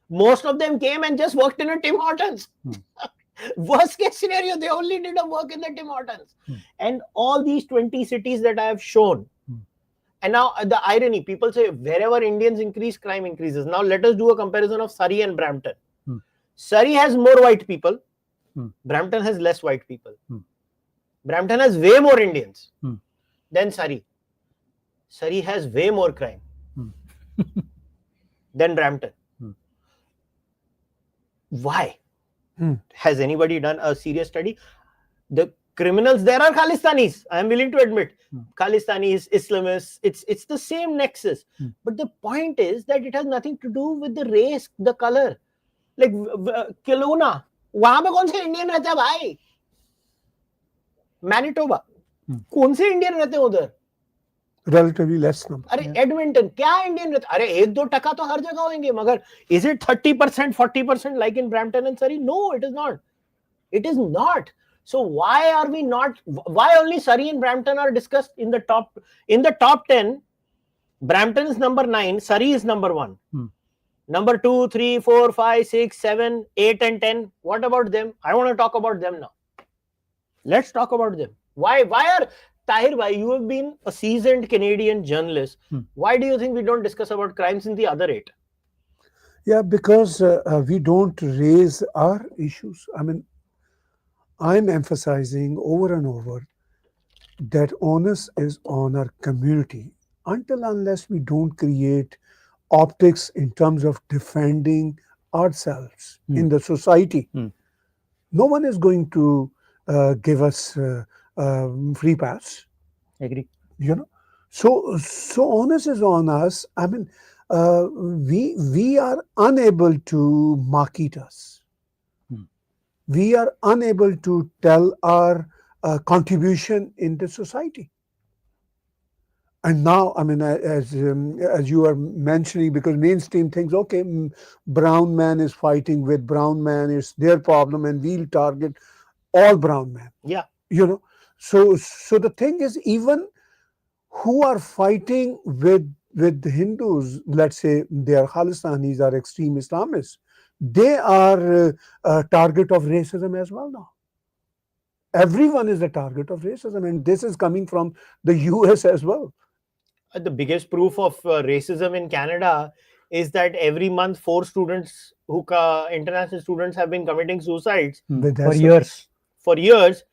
Most of them came and just worked in a Tim Hortons. Worst case scenario, they only did a work in the Tim Hortons. And all these 20 cities that I have shown. And now the irony, people say wherever Indians increase, crime increases. Now let us do a comparison of Surrey and Brampton. Surrey has more white people. Brampton has less white people. Brampton has way more Indians than Surrey. Surrey has way more crime than Brampton. Why? Has anybody done a serious study? The criminals there are Khalistanis. I am willing to admit. Khalistanis, Islamists, it's the same nexus. But the point is that it has nothing to do with the race, the color. Like Kelowna, वहां पे कौन से Indian रहते हैं भाई? Manitoba, कौन से Indian रहते हैं उधर? Relatively less number. अरे एडमिंटन, क्या इंडियन रहते? अरे 1-2% तो हर जगह होंगे, मगर is it 30%, 40% like in Brampton and Surrey? No, it is not. It is not. So why are we not? Why only Surrey and Brampton are discussed in the top? In the top 10, Brampton is number 9, Surrey is number 1. Number 2, 3, 4, 5, 6, 7, 8, and 10. What about them? I want to talk about them now. Let's talk about them. Why are Tahir bhai, you have been a seasoned Canadian journalist. Why do you think we don't discuss about crimes in the other 8? Yeah, because we don't raise our issues. I mean, I'm emphasizing over and over that onus is on our community. Until unless we don't create optics in terms of defending ourselves in the society, no one is going to give us free pass. Agree. You know, so onus is on us. I mean, we are unable to market us. We are unable to tell our contribution in the society. And now, I mean, as you are mentioning, because mainstream thinks, okay, brown man is fighting with brown man, it's their problem, and we'll target all brown men. Yeah. You know, so the thing is, even who are fighting with the Hindus, let's say they are Khalistanis or extreme Islamists, they are a target of racism as well now. Everyone is a target of racism, and this is coming from the US as well. The biggest proof of racism in Canada is that every month 4 students international students have been committing suicides for years.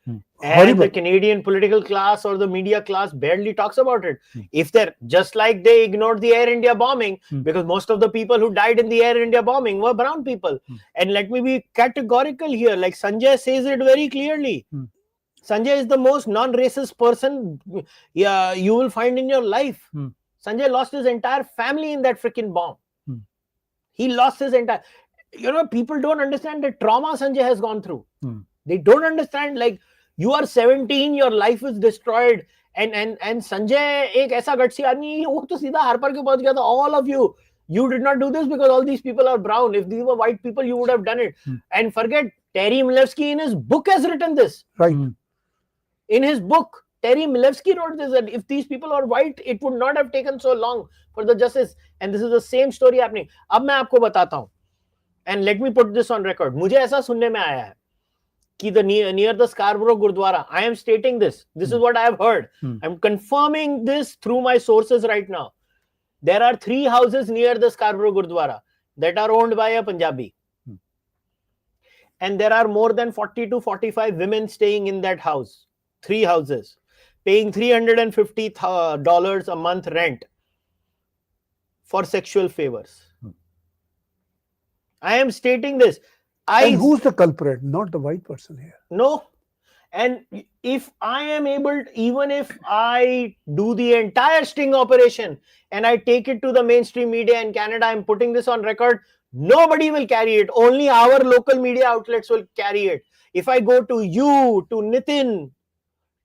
And the Canadian political class or the media class barely talks about it. If they're just like they ignored the Air India bombing, because most of the people who died in the Air India bombing were brown people. And let me be categorical here, like Sanjay says it very clearly. Sanjay is the most non-racist person you will find in your life. Sanjay lost his entire family in that freaking bomb. He lost his entire... people don't understand the trauma Sanjay has gone through. They don't understand, like, you are 17, your life is destroyed, and Sanjay एक ऐसा gutsy आदमी, वो तो सीधा हर पर के पहुंच गया था. All of you did not do this because all these people are brown. If these were white people, you would have done it. And forget, Terry Milevsky in his book has written this. Right. In his book, Terry Milevsky wrote this, that if these people are white, it would not have taken so long for the justice. And this is the same story happening. अब मैं आपको बताता हूँ. And let me put this on record. मुझे ऐसा सुनने में आया है कि near the Scarborough Gurdwara, I am stating this. This is what I have heard. I'm confirming this through my sources right now. There are 3 houses near the Scarborough Gurdwara that are owned by a Punjabi. And there are more than 40 to 45 women staying in that house. 3 houses, paying $350 a month rent for sexual favors. I am stating this. And who's the culprit? Not the white person here. No. And if I am able, even if I do the entire sting operation and I take it to the mainstream media in Canada, I'm putting this on record, nobody will carry it. Only our local media outlets will carry it. If I go to you, to Nitin,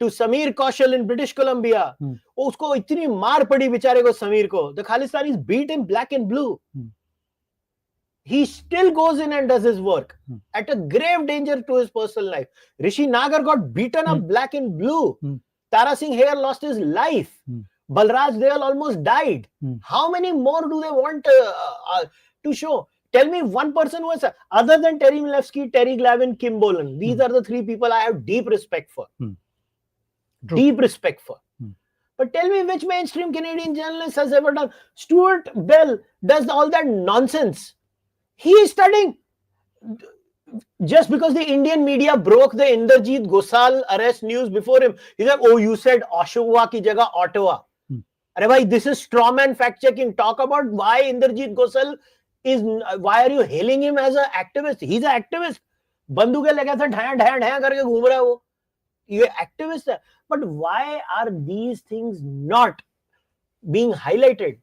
to Samir Kaushal in British Columbia, usko itni maar padi bichare ko Samir ko. The Khalistanis beat him black and blue. He still goes in and does his work at a grave danger to his personal life. Rishi Nagar got beaten up black and blue. Tara Singh Hare lost his life. Balraj Dayal almost died. How many more do they want to show? Tell me one person who has, other than Terry Milevsky, Terry Glavin, Kim Bolan. These are the 3 people I have deep respect for. Deep respect for. But tell me which mainstream Canadian journalist has ever done. Stuart Bell does all that nonsense. He is studying. Just because the Indian media broke the Inderjeet Gosal arrest news before him, he's like, oh, you said Oshawa ki jagah Ottawa. Arey bhai, this is strawman fact checking. Talk about why Inderjeet Gosal is, why are you hailing him as an activist? He's an activist. बंदूकें लगा था ढाया ढाया ढाया करके घूम रहा है वो. ये activist है. But why are these things not being highlighted?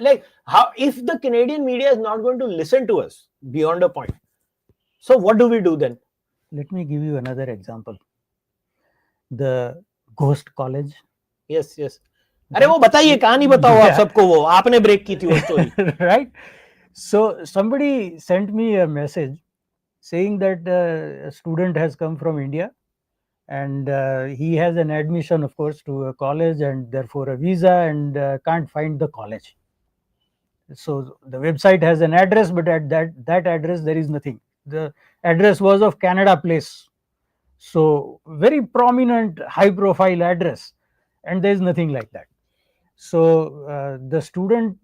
Like, how, if the Canadian media is not going to listen to us beyond a point, so what do we do then? Let me give you another example. The Ghost College. Yes, yes. अरे वो बताइए, कहानी बताओ आप सबको, वो आपने break की थी वो story. Right. So somebody sent me a message saying that a student has come from India and he has an admission, of course, to a college and therefore a visa, and can't find the college. So the website has an address, but at that address there is nothing. The address was of Canada Place, so very prominent, high profile address, and there is nothing like that. So the student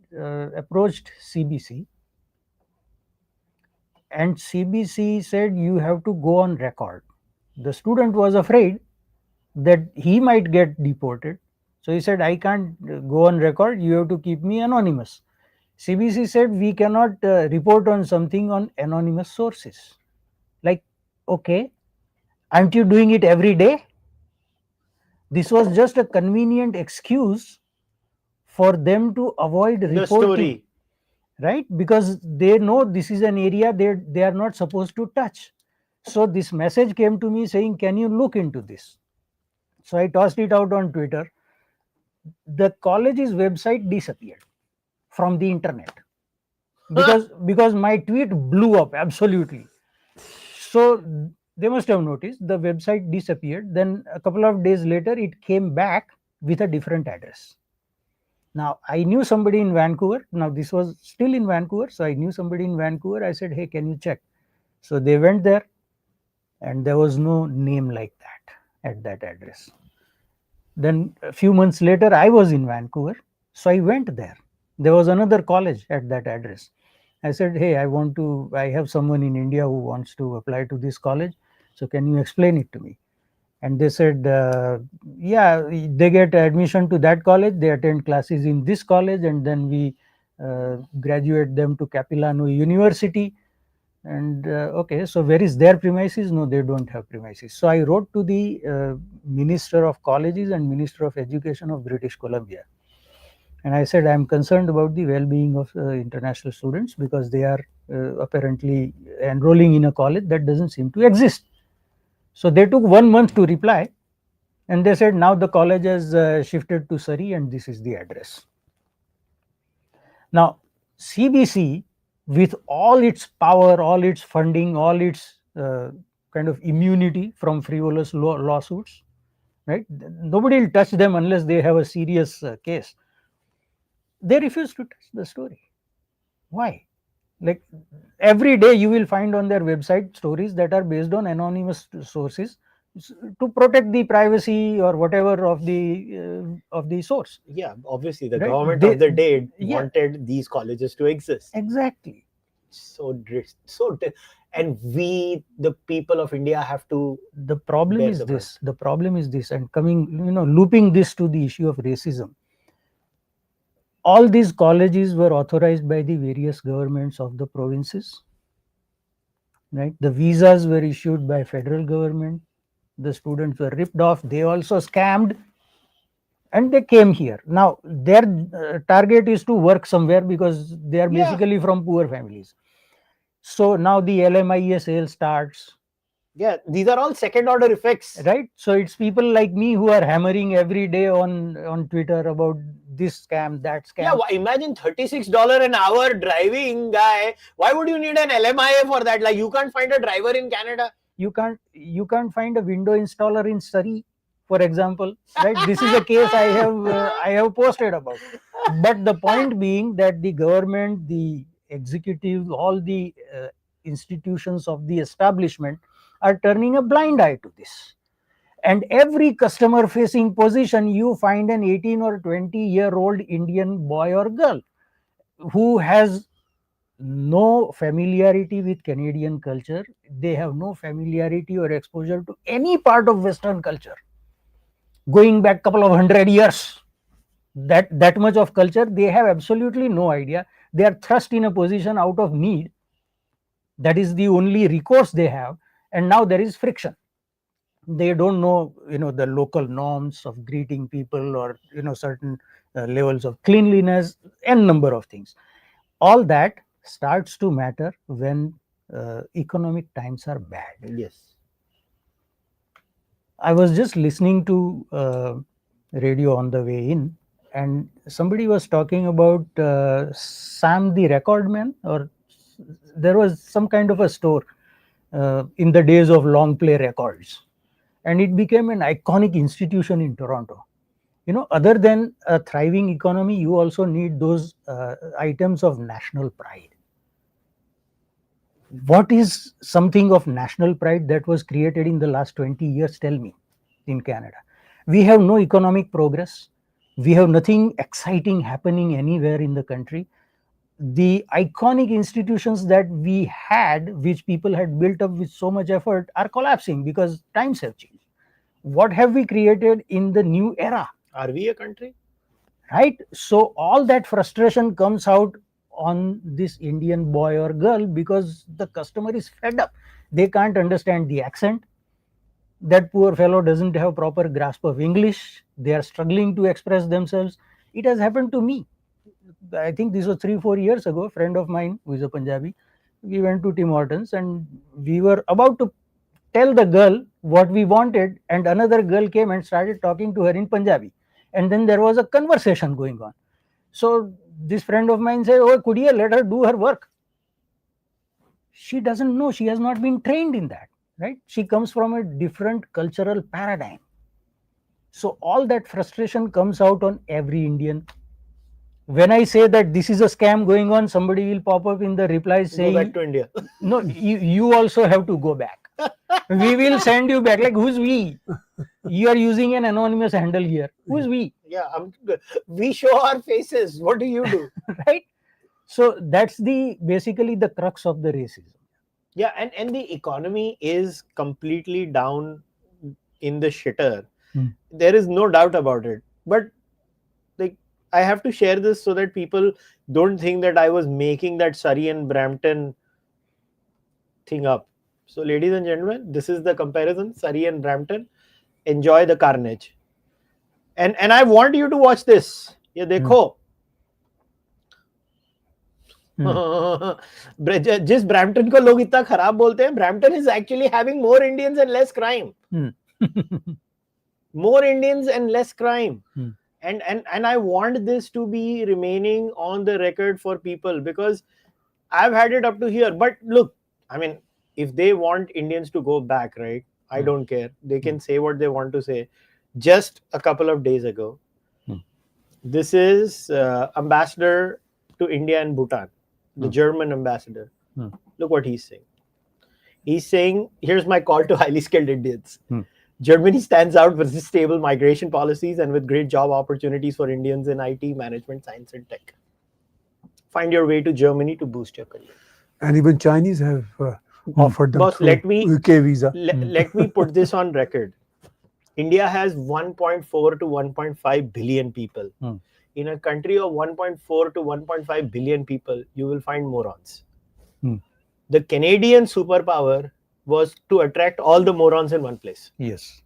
approached CBC, and CBC said you have to go on record. The student was afraid that he might get deported, so he said, I can't go on record, you have to keep me anonymous. CBC said we cannot report on something on anonymous sources. Like, okay, aren't you doing it every day? This was just a convenient excuse for them to avoid reporting. The story. Right? Because they know this is an area they are not supposed to touch. So this message came to me saying, can you look into this? So I tossed it out on Twitter. The college's website disappeared from the internet because my tweet blew up absolutely. So they must have noticed the website disappeared. Then a couple of days later, it came back with a different address. Now, I knew somebody in Vancouver. Now, this was still in Vancouver. So I knew somebody in Vancouver. I said, hey, can you check? So they went there, and there was no name like that at that address. Then a few months later, I was in Vancouver. So I went there. There was another college at that address. I said, hey, I have someone in India who wants to apply to this college. So can you explain it to me? And they said, yeah, they get admission to that college, they attend classes in this college, and then we graduate them to Capilano University. And okay, so where is their premises? No, they don't have premises. So I wrote to the Minister of Colleges and Minister of Education of British Columbia. And I said, I'm concerned about the well-being of international students because they are apparently enrolling in a college that doesn't seem to exist. So they took 1 month to reply, and they said, now the college has shifted to Surrey and this is the address. Now, CBC, with all its power, all its funding, all its kind of immunity from frivolous lawsuits, right? Nobody will touch them unless they have a serious case. They refuse to touch the story. Why? Like every day you will find on their website stories that are based on anonymous sources to protect the privacy or whatever of the source. Yeah, obviously the Right? government of the day Yeah, wanted these colleges to exist. exactly. And we, the people of India, have to The problem bear is the brunt. this. The problem is this, and coming, looping this to the issue of racism. All these colleges were authorized by the various governments of the provinces, right? The visas were issued by federal government. The students were ripped off. They also scammed, and they came here. Now their target is to work somewhere because they are Yeah, basically from poor families. So now the LMIA sale starts, yeah, these are all second order effects. right? So it's people like me who are hammering every day on Twitter about this scam, that Yeah, scam. imagine $36 an hour driving guy. Why would you need an LMIA for that? Like, you can't find a driver in Canada. You can't find a window installer in Surrey, for example, right? This is a case I have posted about. But the point being that the government, the executive, all the institutions of the establishment are turning a blind eye to this. And every customer facing position, you find an 18 or 20-year-old Indian boy or girl who has no familiarity with Canadian culture. They have no familiarity or exposure to any part of Western culture. Going back couple of 100 years, that much of culture, they have absolutely no idea. They are thrust in a position out of need. That is the only recourse they have, and now there is friction. They don't know, the local norms of greeting people, or certain levels of cleanliness, and number of things. All that starts to matter when economic times are bad. Yes. I was just listening to radio on the way in, and somebody was talking about Sam the Record Man, or there was some kind of a store in the days of long play records, and it became an iconic institution in Toronto. Other than a thriving economy, you also need those items of national pride. What is something of national pride that was created in the last 20 years? Tell me, in Canada. We have no economic progress. We have nothing exciting happening anywhere in the country. The iconic institutions that we had, which people had built up with so much effort, are collapsing because times have changed. What have we created in the new era? Are we a country? Right? So all that frustration comes out on this Indian boy or girl because the customer is fed up. They can't understand the accent. That poor fellow doesn't have proper grasp of English. They are struggling to express themselves. It has happened to me. I think this was 3-4 years ago. A friend of mine who is a Punjabi, we went to Tim Hortons and we were about to tell the girl what we wanted, and another girl came and started talking to her in Punjabi, and then there was a conversation going on. So this friend of mine said, "Oh, could you let her do her work?" She doesn't know. She has not been trained in that, right? She comes from a different cultural paradigm. So all that frustration comes out on every Indian. When I say that this is a scam going on, somebody will pop up in the replies Go back saying, to India. "No, you also have to go back. We will send you back." Like, who's we? You are using an anonymous handle here. Who's we? Yeah, we show our faces. What do you do? Right? So that's the basically the crux of the racism. Yeah, and the economy is completely down in the shitter. There is no doubt about it. But like, I have to share this so that people don't think that I was making that Surrey and Brampton thing up. So, ladies and gentlemen, this is the comparison: Surrey and Brampton. Enjoy the carnage. And I want you to watch this. ये देखो. जिस Brampton को लोग इतना खराब बोलते हैं, Brampton is actually having more Indians and less crime. More Indians and less crime. And I want this to be remaining on the record for people, because I've had it up to here. But look, I mean, if they want Indians to go back, right, I don't care. They can say what they want to say. Just a couple of days ago, this is ambassador to India and Bhutan. the German ambassador. Hmm. Look what he's saying. He's saying, here's my call to highly skilled Indians. Hmm. Germany stands out with its stable migration policies and with great job opportunities for Indians in IT, management, science, and tech. Find your way to Germany to boost your career. And even Chinese have offered them Boss, through let me UK visa. let me put this on record. India has 1.4 to 1.5 billion people. Hmm. In a country of 1.4 to 1.5 billion people, you will find morons. Hmm. The Canadian superpower was to attract all the morons in one place. Yes.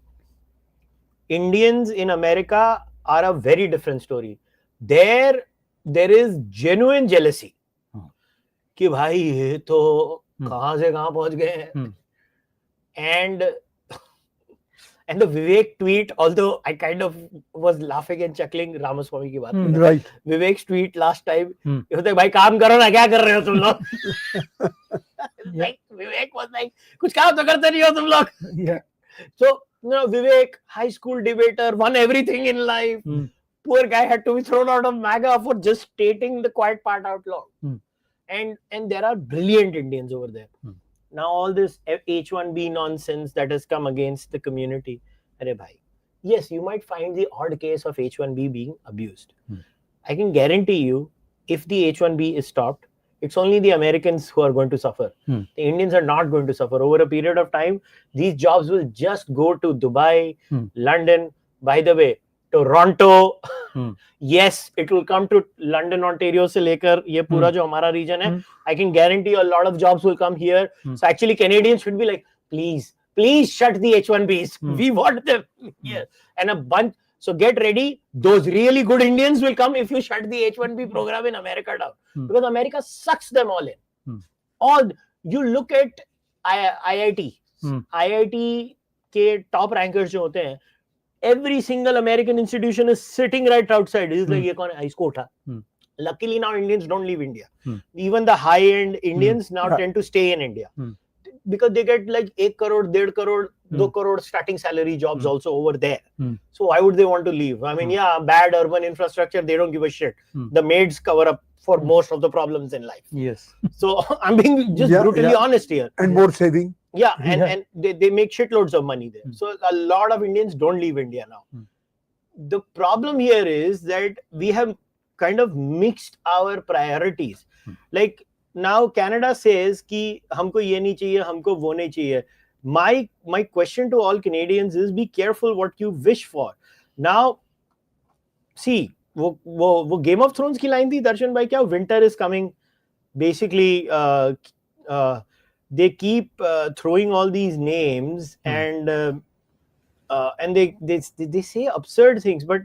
Indians in America are a very different story. There is genuine jealousy. कि भाई ये तो कहाँ से कहाँ पहुंच गए हैं. And the Vivek tweet, although I kind of was laughing and chuckling, Ramaswamy की बात कर रहा. Right. Vivek's tweet last time, it was like, भाई काम करो ना, क्या कर रहे हो तुम लोग? Like Vivek was like, कुछ काम तो करते नहीं हो तुम लोग. Yeah. So, Vivek, high school debater, won everything in life. Poor guy had to be thrown out of MAGA for just stating the quiet part out loud. And there are brilliant Indians over there. Now all this H1B nonsense that has come against the community. Arey bhai, yes, you might find the odd case of H1B being abused. I can guarantee you, if the H1B is stopped, it's only the Americans who are going to suffer. The Indians are not going to suffer. Over a period of time, these jobs will just go to Dubai, London, by the way, Toronto. Yes, it will come to London, Ontario से लेकर ये पूरा जो हमारा region है. I can guarantee a lot of jobs will come here. So actually Canadians should be like, please shut the H1Bs. We want them here. And a bunch. So get ready. Those really good Indians will come if you shut the H1B program in America down. Because America sucks them all in. All you look at IIT. IIT के top rankers जो होते हैं, every single American institution is sitting right outside. It's like, ये कौन है? इसको उठा. Luckily now Indians don't leave India. Even the high-end Indians now tend to stay in India. Because they get like 1 crore, 1.5 crore, 2 crore starting salary jobs also over there. So why would they want to leave? I mean, yeah, bad urban infrastructure, they don't give a shit. The maids cover up for most of the problems in life. Yes. So I'm being just brutally honest here. And more saving. Yeah, and they make shitloads of money there. So a lot of Indians don't leave India now. The problem here is that we have kind of mixed our priorities. Like now Canada says कि हमको ये नहीं चाहिए, हमको वो नहीं चाहिए. My question to all Canadians is, be careful what you wish for. Now, see, वो Game of Thrones की line थी दर्शन भाई क्या? Winter is coming. Basically, they keep throwing all these names and they say absurd things. But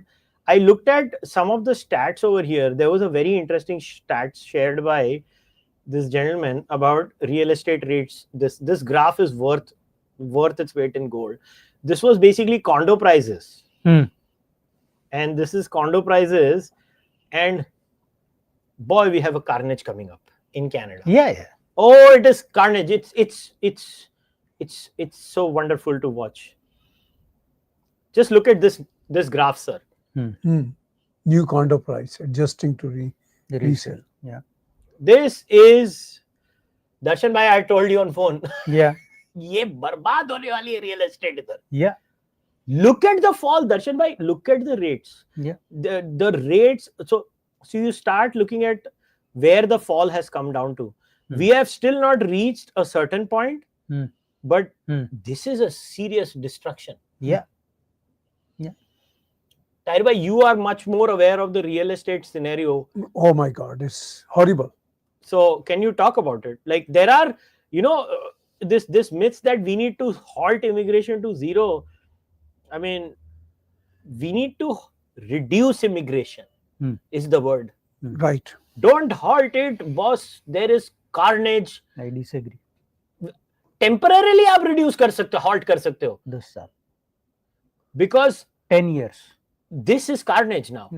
I looked at some of the stats over here. There was a very interesting stats shared by this gentleman about real estate rates. This graph is worth its weight in gold. This was basically condo prices, and this is condo prices, and boy, we have a carnage coming up in Canada. Yeah. Oh, it is carnage. It's so wonderful to watch. Just look at this graph, sir. New condo price adjusting to resale. Yeah. This is Darshan bhai, I told you on phone. Yeah. ये बर्बाद होने वाली है real estate इधर. Yeah. Look at the fall, Darshan bhai. Look at the rates. Yeah. The rates. So you start looking at where the fall has come down to. We have still not reached a certain point, but this is a serious destruction. Yeah. Tahir bhai, you are much more aware of the real estate scenario. Oh my God, it's horrible. So can you talk about it? Like there are, this myths that we need to halt immigration to zero. I mean, we need to reduce immigration is the word. Right. Don't halt it, boss. There is carnage. I disagree. Temporarily आप reduce कर सकते हो, halt कर सकते हो. 10 साल. Because 10 years. This is carnage now.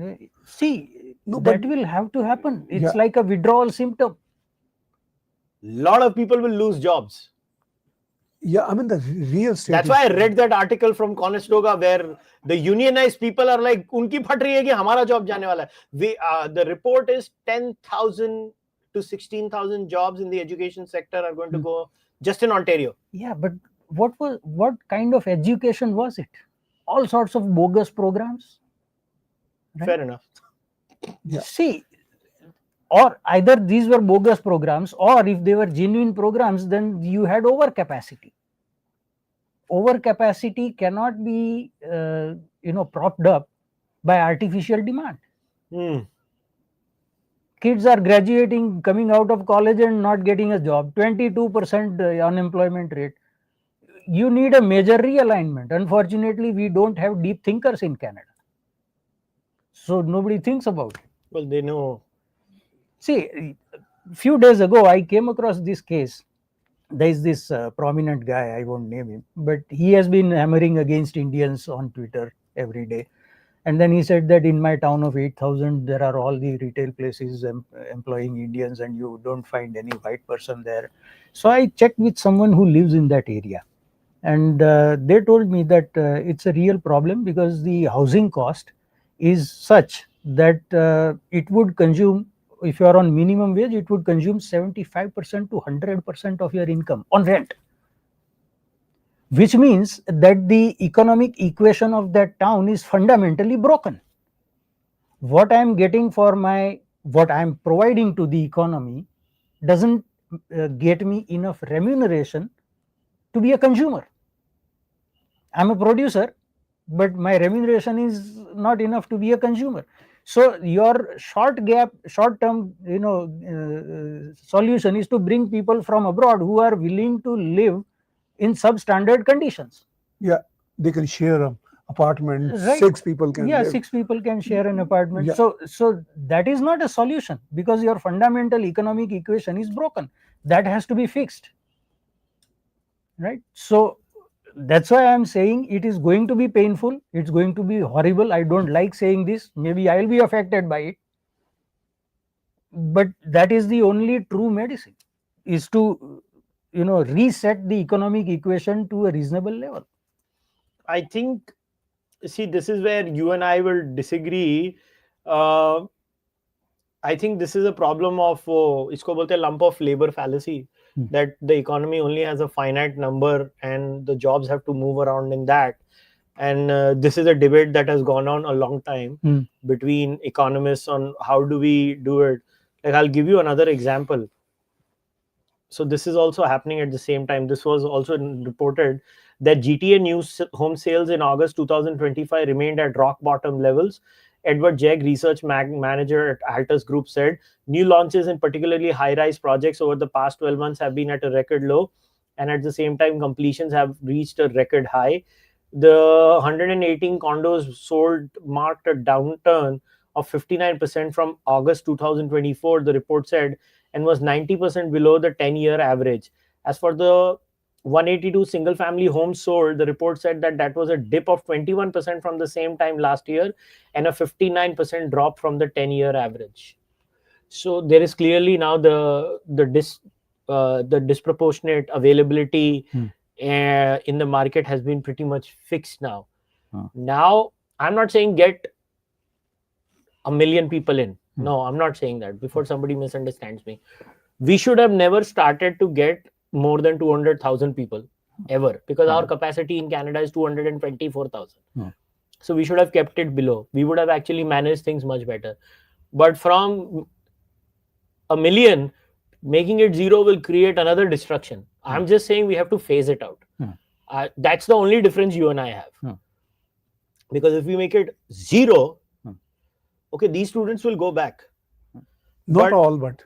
See, that will have to happen. It's like a withdrawal symptom. Lot of people will lose jobs. Yeah, I mean the real estate. That's why I read that article from Conestoga where the unionized people are like, उनकी फट रही है कि हमारा job जाने वाला है. The report is 10,000 to 16,000 jobs in the education sector are going to go just in Ontario. Yeah, but what kind of education was it? All sorts of bogus programs, right? Fair enough. Yeah. See, or either these were bogus programs, or if they were genuine programs, then you had overcapacity. Overcapacity cannot be propped up by artificial demand. Hmm. Kids are graduating, coming out of college and not getting a job. 22% unemployment rate. You need a major realignment. Unfortunately, we don't have deep thinkers in Canada, so nobody thinks about it. Well, they know. See, a few days ago, I came across this case. There is this prominent guy, I won't name him, but he has been hammering against Indians on Twitter every day. And then he said that in my town of 8,000, there are all the retail places employing Indians, and you don't find any white person there. So I checked with someone who lives in that area. And they told me that it's a real problem because the housing cost is such that it would consume, if you are on minimum wage, it would consume 75% to 100% of your income on rent, which means that the economic equation of that town is fundamentally broken. What I am getting for what I am providing to the economy doesn't get me enough remuneration to be a consumer. I'm a producer, but my remuneration is not enough to be a consumer. So your short term, solution is to bring people from abroad who are willing to live in substandard conditions. Yeah, they can share an apartment. Right. 6 people can Yeah, live. 6 people can share an apartment. Yeah. So that is not a solution because your fundamental economic equation is broken. That has to be fixed. Right. So that's why I'm saying it is going to be painful. It's going to be horrible. I don't like saying this. Maybe I'll be affected by it. But that is the only true medicine, is to reset the economic equation to a reasonable level. I think, see, this is where you and I will disagree. Uh, I think this is a problem of isko bolte lump of labor fallacy, that the economy only has a finite number and the jobs have to move around in that. And this is a debate that has gone on a long time between economists on how do we do it. Like, I'll give you another example. So this is also happening at the same time. This was also reported that GTA new home sales in August 2025 remained at rock bottom levels. Edward Jeg, research manager at Altus Group, said new launches in particularly high-rise projects over the past 12 months have been at a record low, and at the same time completions have reached a record high. The 118 condos sold marked a downturn of 59% from August 2024, the report said, and was 90% below the 10-year average. As for the 182 single family homes sold, the report said that that was a dip of 21% from the same time last year and a 59% drop from the 10-year average. So there is clearly now the disproportionate availability in the market has been pretty much fixed now. Now, I'm not saying get a million people in. No, I'm not saying that. Before somebody misunderstands me, we should have never started to get more than 200,000 people ever, because our capacity in Canada is 224,000. So we should have kept it below. We would have actually managed things much better. But from a million, making it zero will create another destruction. I'm just saying we have to phase it out. That's the only difference you and I have. Because if we make it zero, okay, these students will go back. Not all, but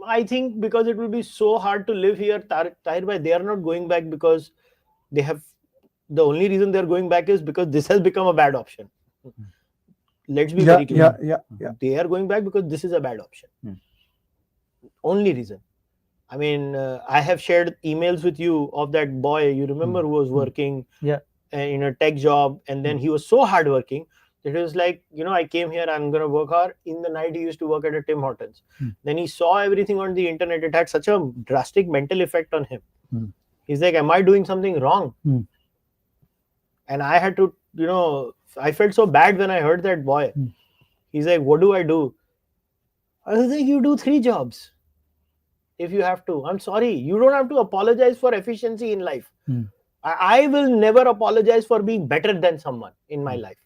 I think because it will be so hard to live here, Tahir, they are not going back because they have. The only reason they are going back is because this has become a bad option. Let's be very clear. Yeah. They are going back because this is a bad option. Only reason. I mean, I have shared emails with you of that boy, you remember, who was working in a tech job, and then he was so hardworking. It was like, I came here, I'm going to work hard. In the night, he used to work at a Tim Hortons. Then he saw everything on the internet. It had such a drastic mental effect on him. He's like, am I doing something wrong? And I had to, I felt so bad when I heard that boy. He's like, what do I do? I was like, you do 3 jobs if you have to. I'm sorry, you don't have to apologize for efficiency in life. I will never apologize for being better than someone in my life.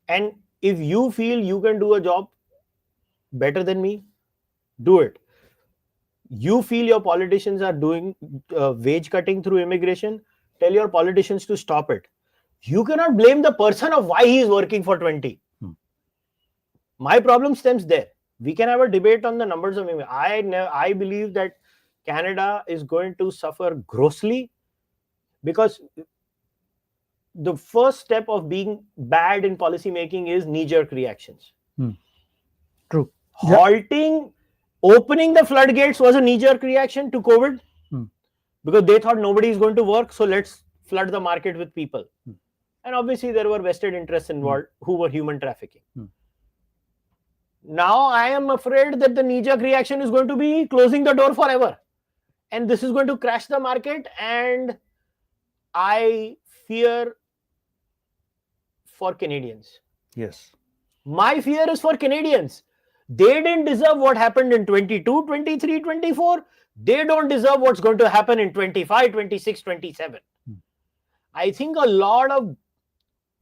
And if you feel you can do a job better than me, do it. You feel your politicians are doing wage cutting through immigration, tell your politicians to stop it. You cannot blame the person of why he is working for 20. My problem stems there. We can have a debate on the numbers of immigrants. I believe that Canada is going to suffer grossly, because the first step of being bad in policy making is knee-jerk reactions. True. Halting, opening the floodgates was a knee-jerk reaction to COVID, because they thought nobody is going to work, so let's flood the market with people. And obviously there were vested interests involved who were human trafficking. Now I am afraid that the knee-jerk reaction is going to be closing the door forever, and this is going to crash the market. And I fear for Canadians. Yes. My fear is for Canadians. They didn't deserve what happened in 22, 23, 24. They don't deserve what's going to happen in 25, 26, 27. I think a lot of,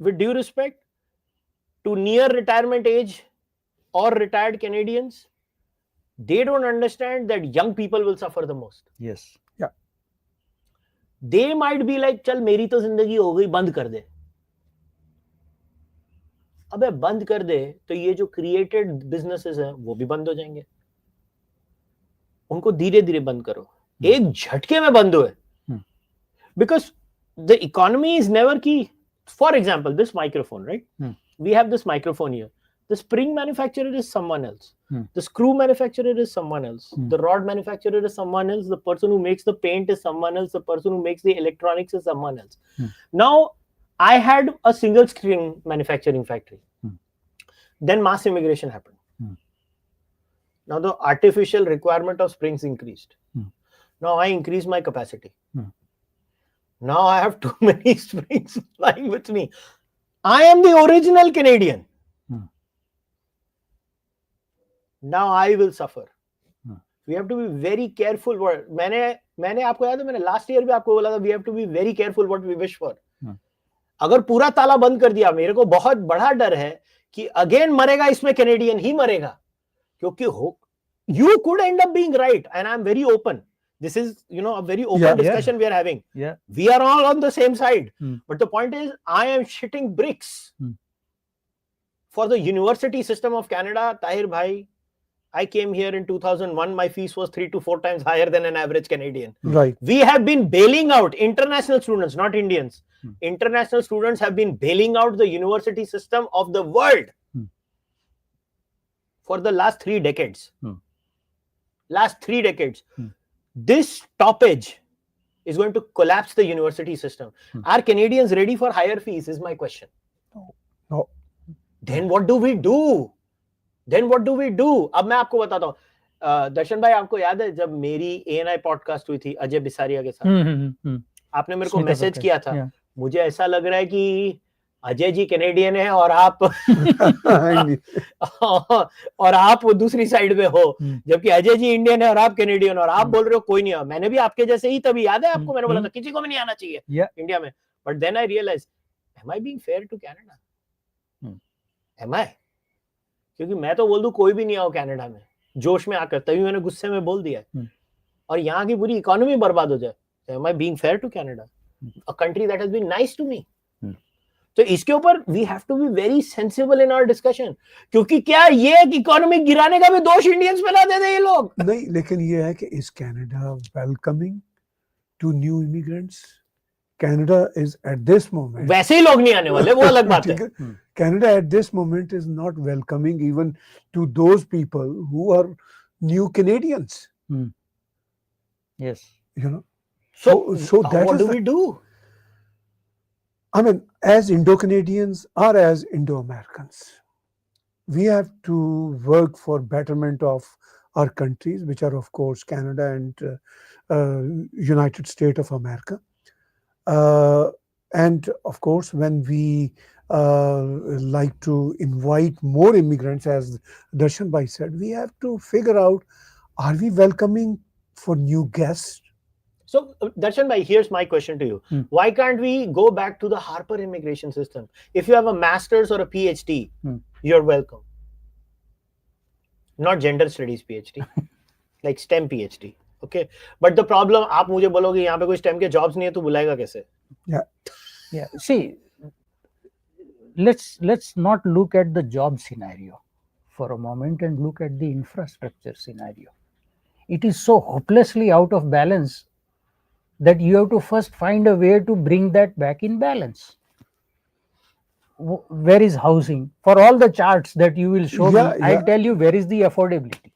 with due respect to near retirement age or retired Canadians, they don't understand that young people will suffer the most. Yes. Yeah. They might be like, चल मेरी तो जिंदगी हो गई, बंद कर दे. अबे बंद कर दे तो ये जो क्रिएटेड बिजनेसेस हैं वो भी बंद हो जाएंगे. उनको धीरे धीरे बंद करो, एक झटके में बंद हुए. Because the economy is never key. For example, this microphone, right? We have this microphone here. The spring manufacturer is someone else. The screw manufacturer is someone else. The rod manufacturer is someone else. The person who makes the paint is someone else. The person who makes the electronics is someone else. Now, I had a single screen manufacturing factory. Then mass immigration happened. Now the artificial requirement of springs increased. Now I increased my capacity. Now I have too many springs flying with me. I am the original Canadian. Now I will suffer. We have to be very careful. मैंने आपको याद है, मैंने last year भी आपको बोला था, we have to be very careful what we wish for. अगर पूरा ताला बंद कर दिया, मेरे को बहुत बड़ा डर है कि अगेन मरेगा इसमें कैनेडियन ही मरेगा, क्योंकि you could end up being right, and I'm very open. This is, a very open discussion we are having. We are all on the same side. But the point is, I am shitting bricks for the university system of Canada. Tahir bhai, I came here in 2001. My fees was 3 to 4 times higher than an average Canadian. Right. We have been bailing out international students, not Indians. International students have been bailing out the university system of the world for the last 3 decades. Last 3 decades. This stoppage is going to collapse the university system. Are Canadians ready for higher fees is my question. No. Then what do we do? अब मैं आपको बताता हूँ. दर्शन भाई, आपको याद है जब मेरी ANI पॉडकास्ट हुई थी अजय बिसारिया के साथ, आपने मेरे को मैसेज किया था, मुझे ऐसा लग रहा है कि अजय जी कैनेडियन है और आप और आप दूसरी साइड में हो, जबकि अजय जी इंडियन है और आप कैनेडियन, और आप बोल रहे हो कोई नहीं. मैंने भी आपके जैसे ही, तभी याद है आपको, मैंने बोला था किसी को भी नहीं आना चाहिए इंडिया में. But then I realise, am I being fair to Canada? Am I? क्योंकि मैं तो बोल दूं कोई भी नहीं आओ कनाडा में जोश में आकर, तभी मैंने गुस्से में बोल दिया, और यहाँ की पूरी इकोनॉमी बर्बाद हो जाए. Am I being fair to Canada, a country that has been nice to me? तो इसके ऊपर we have to be very sensible in our discussion, क्योंकि क्या ये इकोनॉमी गिराने का भी दोष इंडियंस पे ला देते ये लोग? नहीं, लेकिन ये है कि is Canada welcoming to new immigrants? Canada is at this moment, वैसे ही लोग नहीं आने वाले, वो अलग बात है. Canada at this moment is not welcoming even to those people who are new Canadians. Yes. So that what do we do? I mean, as Indo-Canadians or as Indo-Americans, we have to work for betterment of our countries, which are of course Canada and United States of America. And of course, when we like to invite more immigrants, as Darshan Bhai said, we have to figure out, are we welcoming for new guests? So, Darshan bhai, here's my question to you. Hmm. Why can't we go back to the Harper immigration system? If you have a master's or a PhD, Hmm. you're welcome. Not gender studies PhD, like STEM PhD. Okay. But the problem, आप मुझे बोलोगे यहाँ पे कोई STEM के jobs नहीं है तो बुलाएगा कैसे? Yeah. Yeah. See, let's not look at the job scenario for a moment and look at the infrastructure scenario. It is so hopelessly out of balance that you have to first find a way to bring that back in balance. Where is housing? For all the charts that you will show Yeah, me, yeah. I'll tell you where is the affordability.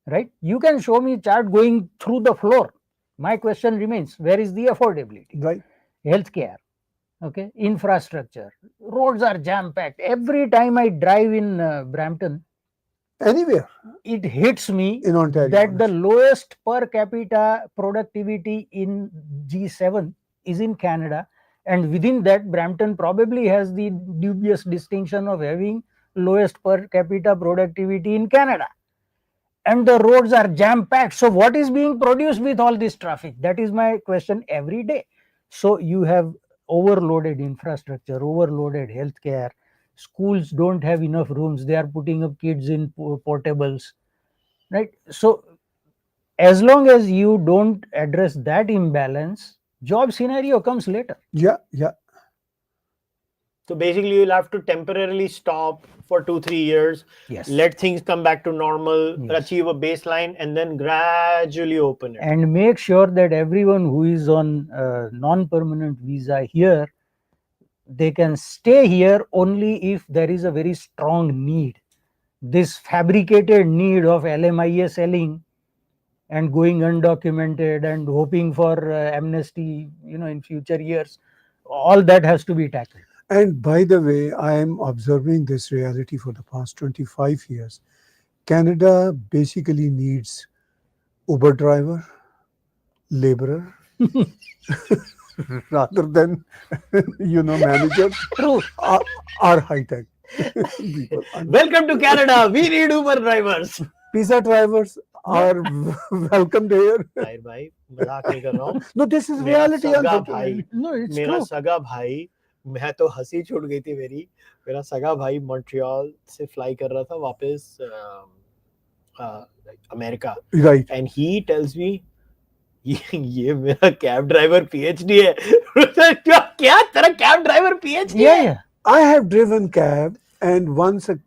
Right? You can show me chart going through the floor. My question remains, where is the affordability? Right. Healthcare, okay, infrastructure, roads are jam packed. Every time I drive in Brampton, Anywhere it hits me in Ontario. that the honestly. lowest per capita productivity in G7 is in Canada, and within that, Brampton probably has the dubious distinction of having lowest per capita productivity in Canada. And the roads are jam packed. So, what is being produced with all this traffic? That is my question every day. So, you have overloaded infrastructure, overloaded healthcare. Schools don't have enough rooms. They are putting up kids in portables, right? So, as long as you don't address that imbalance, job scenario comes later. Yeah, yeah. So basically, you'll have to temporarily stop for 2-3 years, Yes. let things come back to normal, Yes. achieve a baseline, and then gradually open it. And make sure that everyone who is on non-permanent visa here, they can stay here only if there is a very strong need. This fabricated need of LMIA selling and going undocumented and hoping for amnesty, in future years, all that has to be tackled. And by the way, I am observing this reality for the past 25 years. Canada basically needs Uber driver, laborer, rather than, managers True. or high tech people. Welcome to Canada. We need Uber drivers. Pizza drivers are welcomed here. Tahir bhai, मजाक नहीं कर रहा हूँ. No, this is मेरा reality. सगा भाई, unfortunately. No, it's मेरा true. सगा भाई, मैं तो हंसी छूट गई थी मेरी. मेरा सगा भाई मॉन्ट्रियल से फ्लाई कर रहा था वापस America. Right. And he tells me, ये मेरा कैब ड्राइवर पीएचडी है. क्या तेरा कैब ड्राइवर पीएचडी Yeah, है? yeah. I have driven cab, and once a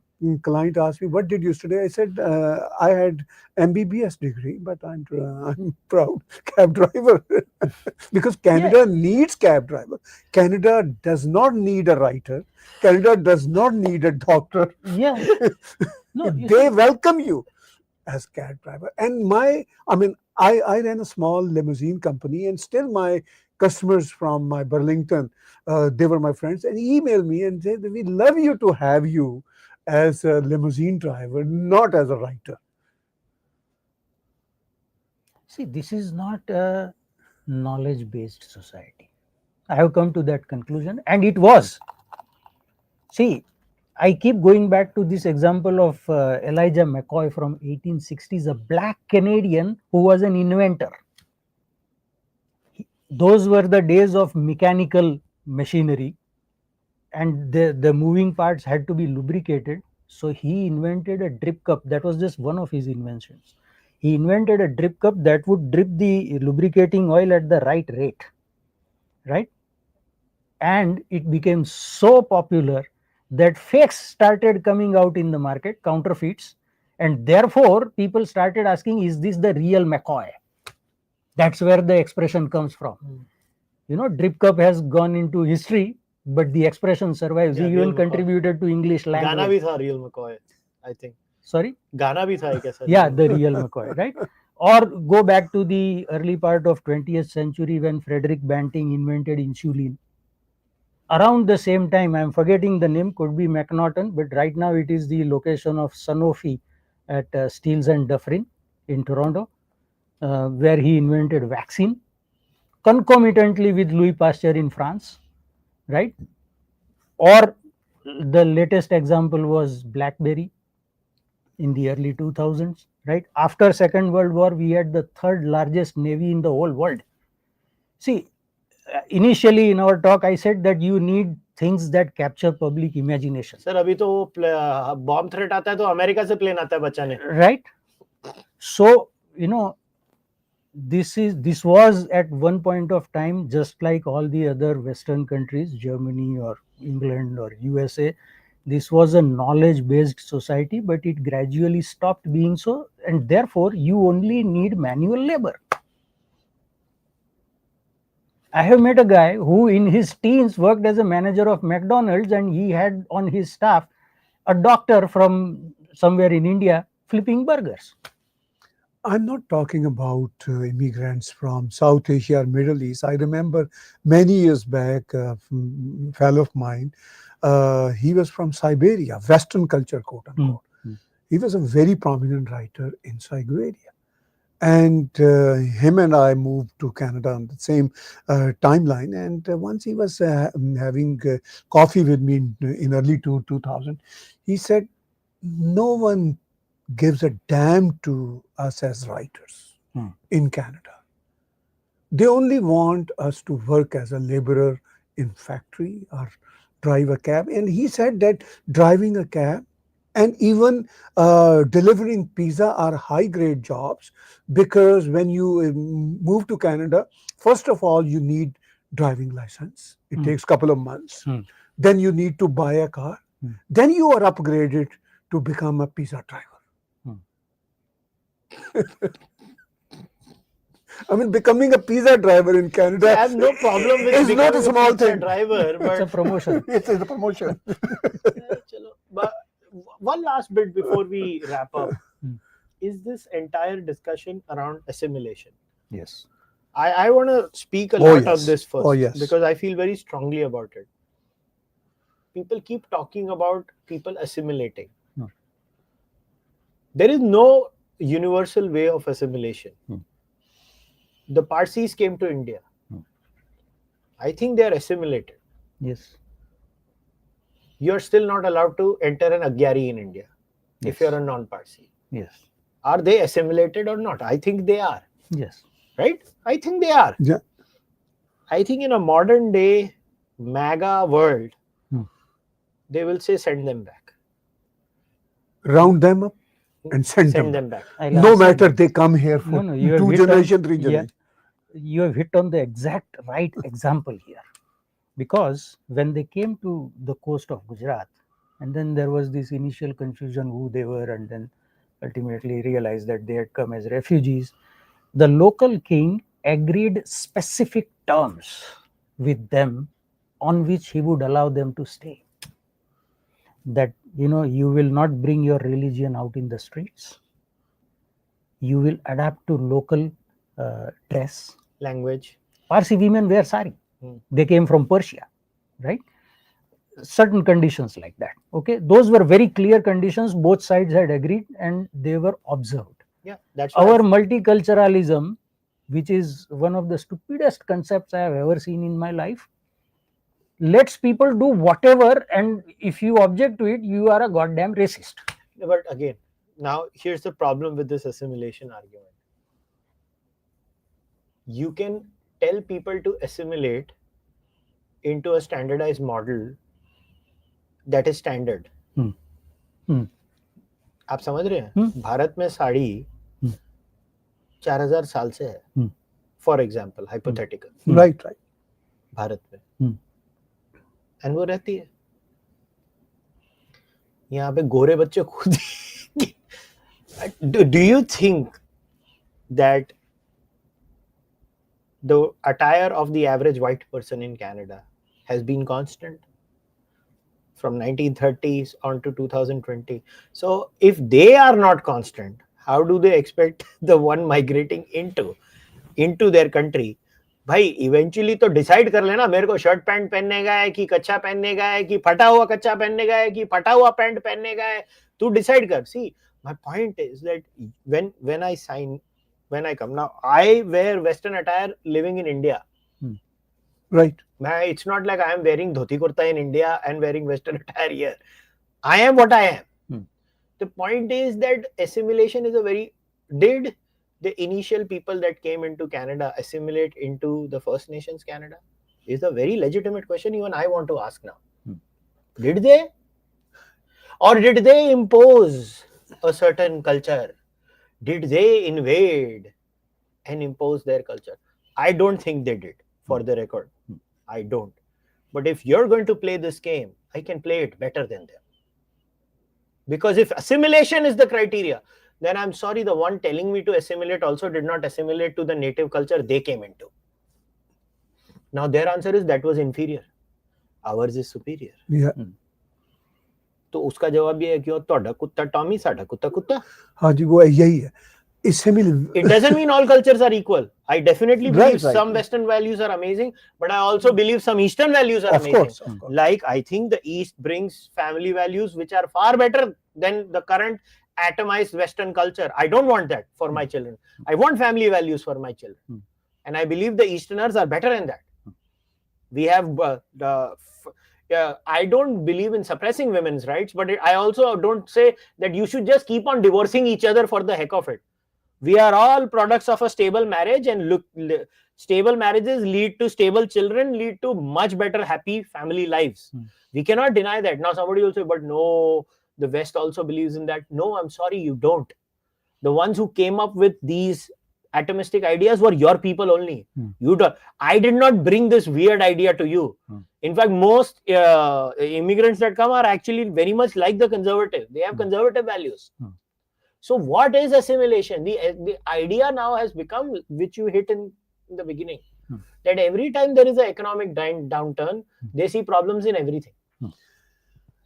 client asked me, "What did you study?" I said, "I had MBBS degree, but I'm proud cab driver because Canada needs cab driver. Canada does not need a writer. Canada does not need a doctor. Yeah. No, They welcome you as cab driver. And I ran a small limousine company, and still my customers from my Burlington, they were my friends, and emailed me and said, "We love you to have you as a limousine driver, not as a writer." see, this is not a knowledge based society. I have come to that conclusion, and it was. See, I keep going back to this example of Elijah McCoy from 1860s, a black Canadian who was an inventor. Those were the days of mechanical machinery, and the moving parts had to be lubricated. So he invented a drip cup. That was just one of his inventions. He invented a drip cup that would drip the lubricating oil at the right rate, right? And it became so popular that fakes started coming out in the market, counterfeits, and therefore people started asking, is this the real McCoy? That's where the expression comes from. Drip cup has gone into history, but the expression survives. Yeah, He real even McCoy. contributed to English गाना language. भी था real McCoy, I think. Sorry? गाना भी था एक ऐसा. Yeah, the real McCoy, right? Or go back to the early part of 20th century when Frederick Banting invented insulin. Around the same time, I'm forgetting the name, could be McNaughton, but right now it is the location of Sanofi at Steeles and Dufferin in Toronto, where he invented vaccine concomitantly with Louis Pasteur in France, right? Or the latest example was BlackBerry in the early 2000s, right? After Second World War, we had the third largest navy in the whole world. See, initially in our talk, I said that you need things that capture public imagination. Sir अभी तो bomb threat आता है तो America से plane आता है बचाने, right? So, this was at one point of time just like all the other Western countries, Germany or England or USA. This was a knowledge based society, but it gradually stopped being so, and therefore you only need manual labor. I have met a guy who in his teens worked as a manager of McDonald's, and he had on his staff a doctor from somewhere in India flipping burgers. I'm not talking about immigrants from South Asia or Middle East. I remember many years back, a fellow of mine, he was from Siberia, Western culture, quote unquote. He was a very prominent writer in Siberia. And him and I moved to Canada on the same timeline. And once he was having coffee with me in early 2000, he said, no one gives a damn to us as writers in Canada. They only want us to work as a laborer in factory or drive a cab. And he said that driving a cab and even delivering pizza are high grade jobs, because when you move to Canada, first of all, you need driving license. It takes a couple of months. Then you need to buy a car. Then you are upgraded to become a pizza driver. I mean, becoming a pizza driver in Canada, I have no problem with it's not a becoming small pizza thing. driver, It's a but promotion. It's a promotion. chalo. But one last bit before we wrap up is this entire discussion around assimilation. Yes. I want to speak a Oh, lot yes. on this first Oh, yes. because I feel very strongly about it. People keep talking about people assimilating. There is no universal way of assimilation. The Parsis came to India. I think they are assimilated. Yes. You are still not allowed to enter an Agyari in India if Yes. you are a non-Parsi. Yes. Are they assimilated or not? I think they are. Yes. Right? I think they are. Yeah. I think in a modern day MAGA world, they will say send them back. Round them up and send them back. No matter they come here for you have 2 hit on- generations, 3 yeah, generations. you have hit on the exact right example here, because when they came to the coast of Gujarat, and then there was this initial confusion who they were, and then ultimately realized that they had come as refugees, the local king agreed specific terms with them on which he would allow them to stay. That you will not bring your religion out in the streets, you will adapt to local dress. Language. Parsi women wear sari. They came from Persia, right? Certain conditions like that. Okay, those were very clear conditions. Both sides had agreed, and they were observed. Yeah, that's Our multiculturalism, which is one of the stupidest concepts I have ever seen in my life, lets people do whatever, and if you object to it, you are a goddamn racist. But again, now here's the problem with this assimilation argument. You can tell people to assimilate into a standardized model that is standard. आप समझ रहे हैं? भारत में साड़ी 4000 साल से है, for example hypothetical, Right. Bharat में, and वो रहती है. यहाँ पे गोरे बच्चे खुद do you think that the attire of the average white person in Canada has been constant from 1930s on to 2020? So if they are not constant, how do they expect the one migrating into their country? भाई eventually तो decide कर लेना, मेरे को shirt pant पहनने का है कि कच्चा पहनने का है कि फटा हुआ कच्चा पहनने का है कि फटा हुआ पैंट पहनने का है, तू डिसाइड कर. सी my point is that when I come now, I wear Western attire living in India. Right. It's not like I am wearing dhoti kurta in India and wearing Western attire here. I am what I am. Hmm. The point is that assimilation is a very. Did the initial people that came into Canada assimilate into the First Nations Canada? Is a very legitimate question even I want to ask now. Hmm. Did they? Or did they impose a certain culture? Did they invade and impose their culture? I don't think they did, for the record. I don't. But if you're going to play this game, I can play it better than them. Because if assimilation is the criteria, then I'm sorry, the one telling me to assimilate also did not assimilate to the native culture they came into. Now their answer is that was inferior. Ours is superior. Yeah. तो उसका जवाब ये है कि ਤੁਹਾਡਾ ਕੁੱਤਾ ਟॉमी ਸਾਡਾ ਕੁੱਤਾ ਕੁੱਤਾ. हाँ जी, वो यही है. It doesn't mean all cultures are equal. I definitely believe Right. some Western values are amazing, but I also believe some Eastern values are Of amazing. course, of course. Like I think the East brings family values which are far better than the current atomized Western culture. I don't want that for my children. I want family values for my children. And I believe the Easterners are better in that. We have I don't believe in suppressing women's rights, but I also don't say that you should just keep on divorcing each other for the heck of it. We are all products of a stable marriage, and stable marriages lead to stable children, lead to much better, happy family lives. We cannot deny that. Now, somebody will say, but no, the West also believes in that. No, I'm sorry, you don't. The ones who came up with these atomistic ideas were your people only. You don't. I did not bring this weird idea to you. In fact, most immigrants that come are actually very much like the conservative. They have conservative values. So what is assimilation? The idea now has become, which you hit in the beginning, that every time there is an economic downturn, they see problems in everything.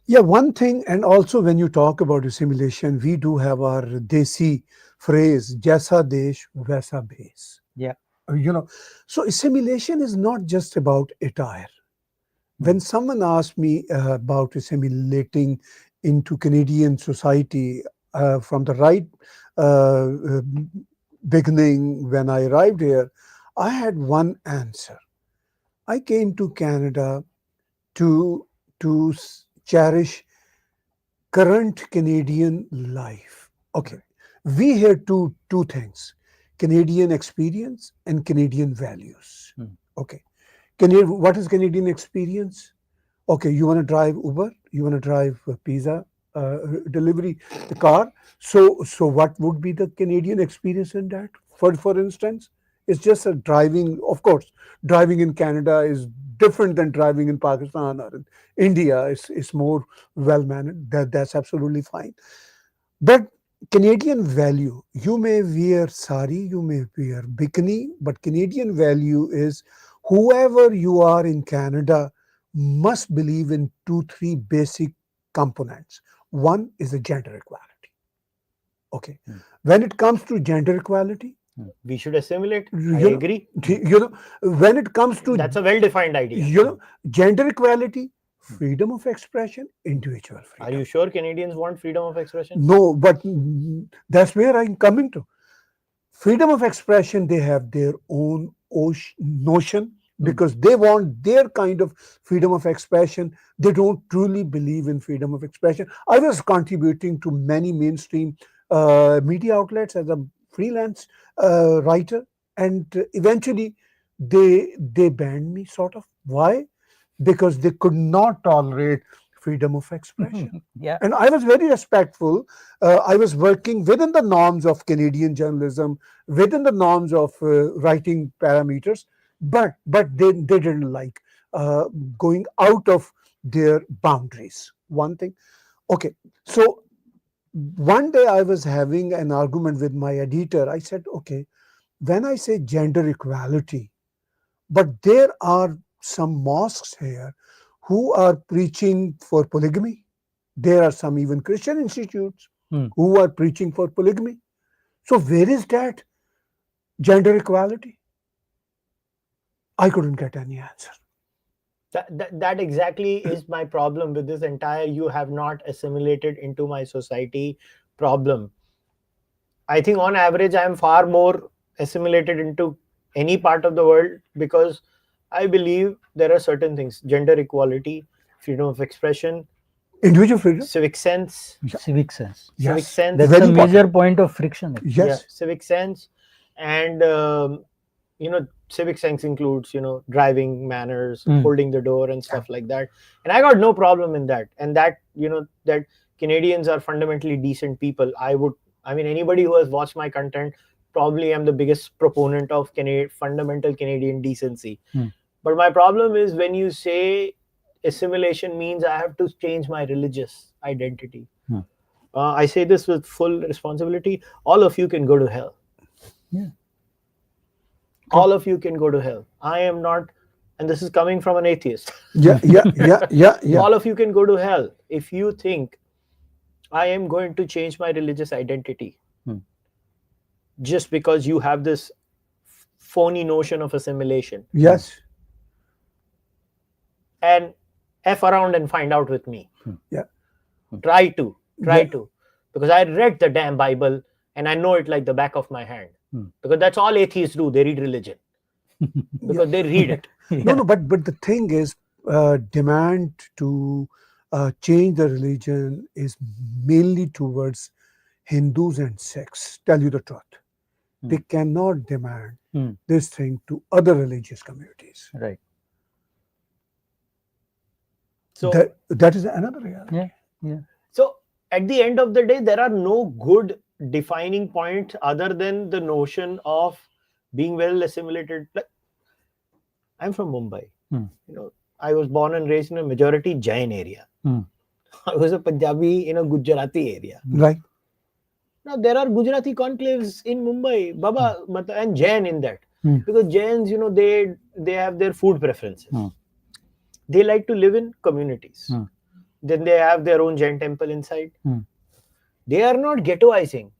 Yeah, one thing, and also when you talk about assimilation, we do have our desi phrase, "Jaisa desh, vaisa base." Yeah. So assimilation is not just about attire. When someone asked me about assimilating into Canadian society from the right beginning, when I arrived here, I had one answer. I came to Canada to cherish current Canadian life. Okay, we hear two things: Canadian experience and Canadian values. Okay, what is Canadian experience? Okay, you want to drive Uber, you want to drive pizza delivery the car. So what would be the Canadian experience in that? For instance, it's just a driving. Of course, driving in Canada is different than driving in Pakistan or in India. It's more well mannered. That's absolutely fine. But Canadian value, you may wear sari, you may wear bikini, but Canadian value is whoever you are in Canada must believe in two, three basic components. One is the gender equality. Okay. When it comes to gender equality, we should assimilate. I you know, agree. When it comes to That's a well-defined idea. Gender equality, freedom of expression, individual freedom. Are you sure Canadians want freedom of expression? No, but that's where I'm coming to. Freedom of expression, they have their own notion because they want their kind of freedom of expression. They don't truly believe in freedom of expression. I was contributing to many mainstream media outlets as a freelance writer, and eventually they banned me, sort of. Why? Because they could not tolerate freedom of expression. Yeah. And I was very respectful. I was working within the norms of Canadian journalism, within the norms of writing parameters, but they didn't like going out of their boundaries. One thing. Okay, so one day I was having an argument with my editor. I said, okay, when I say gender equality, but there are some mosques here who are preaching for polygamy. There are some even Christian institutes who are preaching for polygamy. So where is that gender equality? I couldn't get any answer. That exactly is my problem with this entire "you have not assimilated into my society" problem. I think on average I am far more assimilated into any part of the world because I believe there are certain things: gender equality, freedom of expression, Individual freedom. civic sense, Yeah. Civic sense. civic Yes. sense. That's Very a major important. point of friction. Yeah, Yes. civic sense, and civic sense includes driving manners, Mm. holding the door, and stuff like that. And I got no problem in that. And that that Canadians are fundamentally decent people. I mean, anybody who has watched my content, probably I'm the biggest proponent of fundamental Canadian decency. Mm. But my problem is when you say assimilation means I have to change my religious identity. Mm. I say this with full responsibility. All of you can go to hell. Yeah. All of you can go to hell. I am not, and this is coming from an atheist. Yeah. Yeah. Yeah. Yeah. Yeah. All of you can go to hell if you think I am going to change my religious identity Hmm. just because you have this phony notion of assimilation. Yes. And F around and find out with me. Yeah. Try to. Yeah. Because I read the damn Bible and I know it like the back of my hand. Hmm. Because that's all atheists do. They read religion. Because they read it. No, no, but the thing is, demand to change the religion is mainly towards Hindus and Sikhs. Tell you the truth, they cannot demand Mm. this thing to other religious communities. Right. So That is another reality. Yeah. Yeah. So at the end of the day, there are no good defining points other than the notion of being well assimilated. Like, I'm from Mumbai. Hmm. I was born and raised in a majority Jain area. Hmm. I was a Punjabi in a Gujarati area. Right. Now there are Gujarati conclaves in Mumbai, Baba, and Jain in that. Hmm. Because Jains, they have their food preferences. Hmm. They like to live in communities. Hmm. Then they have their own Jain temple inside. Hmm. They are not ghettoizing.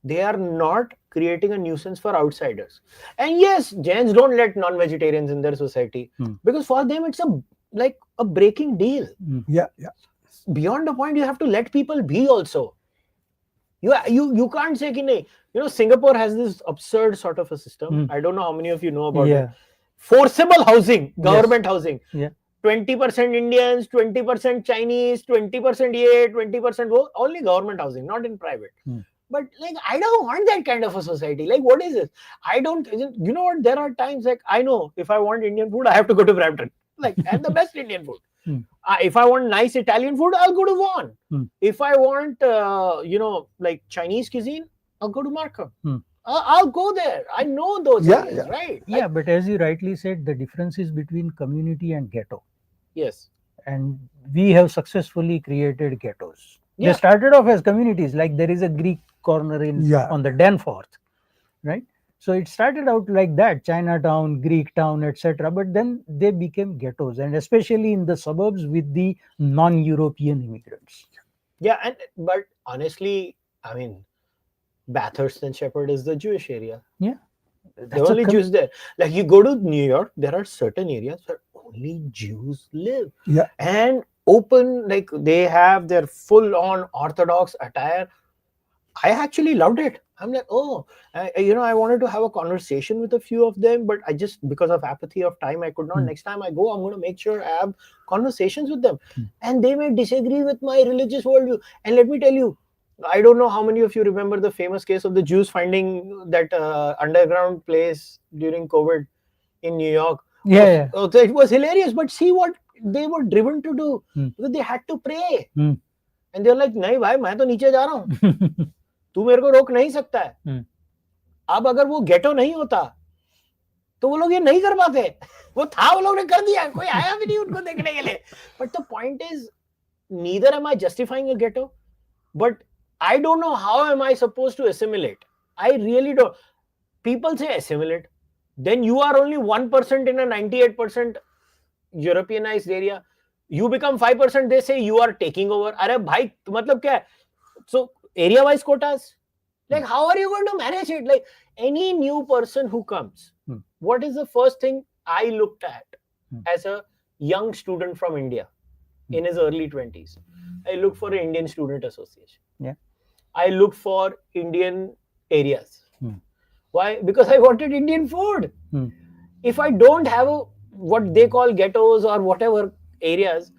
They are not creating a nuisance for outsiders. And yes, Jains don't let non-vegetarians in their society because for them it's a breaking deal. Yeah. Yeah. Beyond the point, you have to let people be also. You can't say ki nahi. Singapore has this absurd sort of a system. I don't know how many of you know about it. Forcible housing, government housing. Yeah. 20% Indians, 20% Chinese, 20% ye, 20% only government housing, not in private. But I don't want that kind of a society. What is this? I don't, what? There are times I know if I want Indian food, I have to go to Brampton. And the best Indian food. If I want nice Italian food, I'll go to Vaughan. If I want, Chinese cuisine, I'll go to Markham. I'll go there. I know those areas, right? Yeah, but as you rightly said, the difference is between community and ghetto. Yes. And we have successfully created ghettos. Yeah. They started off as communities, like there is a Greek corner on the Danforth, right? So it started out like that, Chinatown, Greek town, etc. But then they became ghettos, and especially in the suburbs with the non-European immigrants. Yeah, but honestly, I mean, Bathurst and Shepherd is the Jewish area. Yeah. There are only Jews there. You go to New York, there are certain areas where only Jews live. Yeah. And open, they have their full-on Orthodox attire. I actually loved it. I'm like, I wanted to have a conversation with a few of them, but I just, because of apathy of time, I could not. Next time I go, I'm going to make sure I have conversations with them. And they may disagree with my religious worldview. And let me tell you, I don't know how many of you remember the famous case of the Jews finding that underground place during COVID in New York. Yeah. It was hilarious, but see what they were driven to do. Because they had to pray. And they're like, nahi bhai, main to niche ja raha hu. तू मेरे को रोक नहीं सकता है. अब अगर वो गेटो नहीं होता तो वो लोग ये नहीं कर पाते. वो था, वो लोग ने कर दिया, कोई आया भी नहीं उनको देखने के लिए. But the point is, neither am I justifying a ghetto, but I don't know how am I supposed to assimilate. I really don't. People say assimilate, then you are only 1% in a 98% Europeanized area. You become 5%, they say you are taking over. अरे भाई मतलब क्या है? So area wise quotas, how are you going to manage it? Any new person who comes, what is the first thing I looked at as a young student from India in his early 20s? I look for an Indian Student Association. Yeah. I look for Indian areas. Why? Because I wanted Indian food. If I don't have what they call ghettos or whatever areas,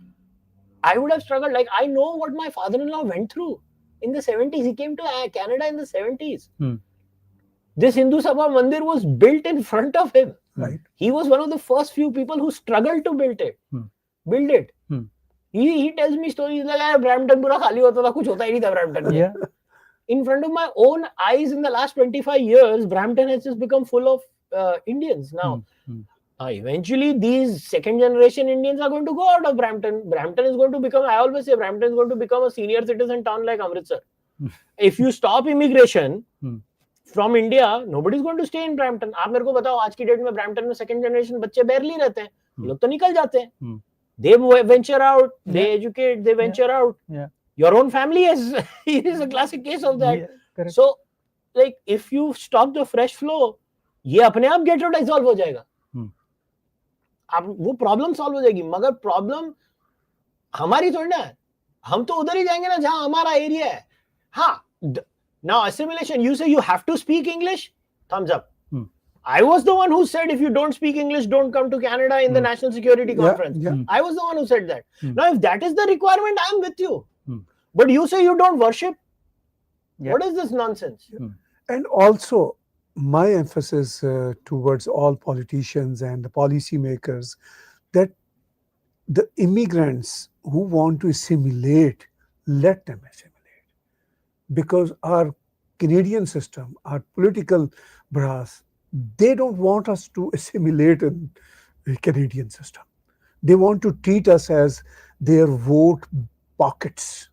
I would have struggled. Like, I know what my father-in-law went through in the 70s. He came to Canada in the 70s. This Hindu Sabha Mandir was built in front of him. Right. He was one of the first few people who struggled to build it. Build it. He tells me stories like, Brampton pura khali hota tha, kuch hota hi nahi tha Brampton. Yeah. In front of my own eyes, in the last 25 years, Brampton has just become full of Indians now. Eventually, these second generation Indians are going to go out of Brampton. Brampton is going to become, I always say, Brampton is going to become a senior citizen town like Amritsar. If you stop immigration from India, nobody is going to stay in Brampton. आप मेरे को बताओ, आज की date में Brampton में second generation बच्चे barely रहते हैं. लोग तो निकल जाते हैं. They venture out, they educate, they venture out. Your own family is a classic case of that. So, like, if you stop the fresh flow, ये अपने आप ghetto dissolve हो जाएगा. आप वो प्रॉब्लम सॉल्व हो जाएगी, मगर प्रॉब्लम हमारी थोड़ी ना है. हम तो उधर ही जाएंगे ना जहां हमारा एरिया है. हाँ, now assimilation, you say you have to speak English, thumbs up. I was the one who said if you don't speak English, don't come to Canada in the National Security Conference. I was the one who said that. Now, if that is the requirement, I'm with you. But you say you don't worship? What is this nonsense? And also, my emphasis towards all politicians and the policymakers, that the immigrants who want to assimilate, let them assimilate. Because our Canadian system, our political brass, they don't want us to assimilate in the Canadian system. They want to treat us as their vote pockets.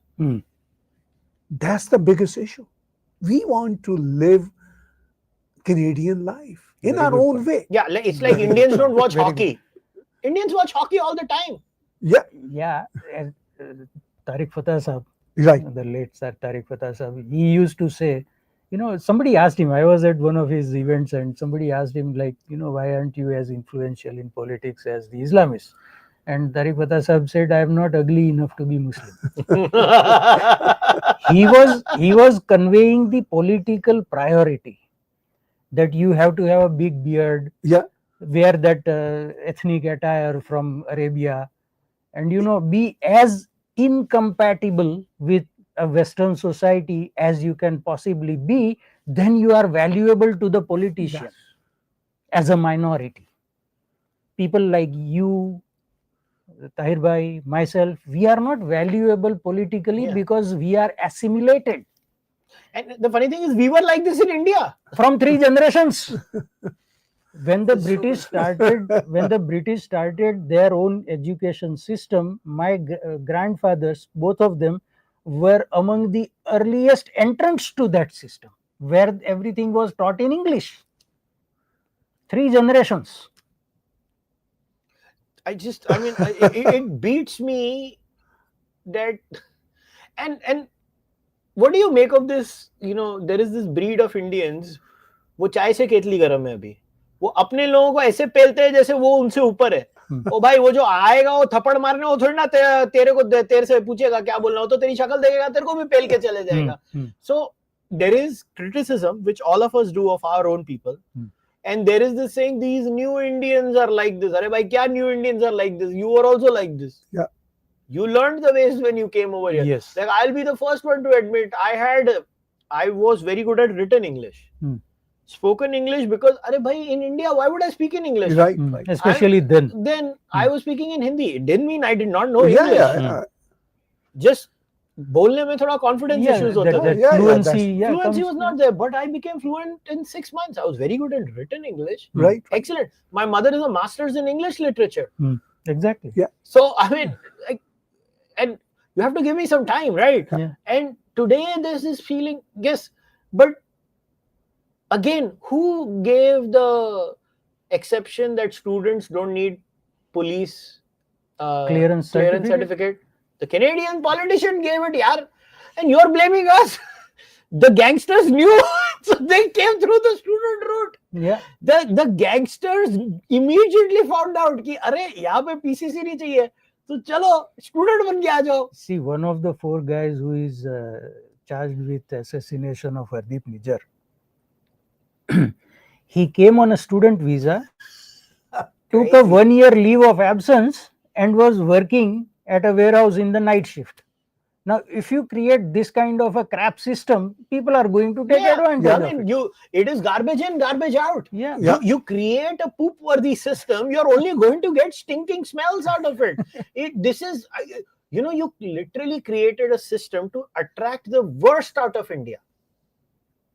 That's the biggest issue. We want to live Canadian life in our own way. Yeah, it's like Indians don't watch hockey. Indians watch hockey all the time. Yeah. Tariq Fatah Sahab, Right. the late Sir Tariq Fatah Sahab, he used to say, somebody asked him, I was at one of his events and somebody asked him, like, why aren't you as influential in politics as the Islamists? And Tariq Fatah Sahab said, I am not ugly enough to be Muslim. he was conveying the political priority, that you have to have a big beard, wear that ethnic attire from Arabia, and be as incompatible with a Western society as you can possibly be. Then you are valuable to the politician. As a minority. People like you, Tahir Bhai, myself, we are not valuable politically because we are assimilated. And the funny thing is, we were like this in India from 3 generations. When the British started their own education system, my grandfathers, both of them, were among the earliest entrants to that system, where everything was taught in English. 3 generations. It beats me that, and what do you make of this? There is this breed of Indians, वो चाय से केतली गरम है अभी. वो अपने लोगों को ऐसे पेलते हैं जैसे वो उनसे ऊपर है. ओ भाई, वो जो आएगा वो थप्पड़ मारने, वो थोड़ी ना तेरे से पूछेगा क्या बोलना हो, तो तेरी शक्ल देखेगा, तेरे को भी पेल के चले जाएगा. So there is criticism which all of us do of our own people. And there is this saying, these new Indians are like this. Arey bhai, kya new Indians are like this? You were also like this. Yeah. You learned the ways when you came over here. Yes. Like, I'll be the first one to admit, I was very good at written English. Spoken English, because, arey bhai, in India, why would I speak in English? Right. Especially then. Then I was speaking in Hindi. It didn't mean I did not know English. Just बोलने में थोड़ा confidence issues होता है. Fluency was not there, but I became fluent in 6 months. I was very good at written English. Right. Excellent. My mother is a master's in English literature. Exactly. Yeah. So, I mean, and you have to give me some time, right? Yeah. And today there's this feeling, yes, but again, who gave the exception that students don't need police clearance certificate? The Canadian politician gave it, yaar. And you're blaming us. The gangsters knew, so they came through the student route. Yeah. The gangsters immediately found out कि अरे यहाँ पे PCC नहीं चाहिए, तो चलो student बन के आ जाओ. See, one of the 4 guys who is charged with assassination of Hardeep Nijjar, he came on a student visa took a 1-year leave of absence and was working at a warehouse in the night shift. Now, if you create this kind of a crap system, people are going to take advantage I of mean, it. it is garbage in, garbage out. Yeah. You create a poop worthy system, you're only going to get stinking smells out of it. This is, you literally created a system to attract the worst out of India.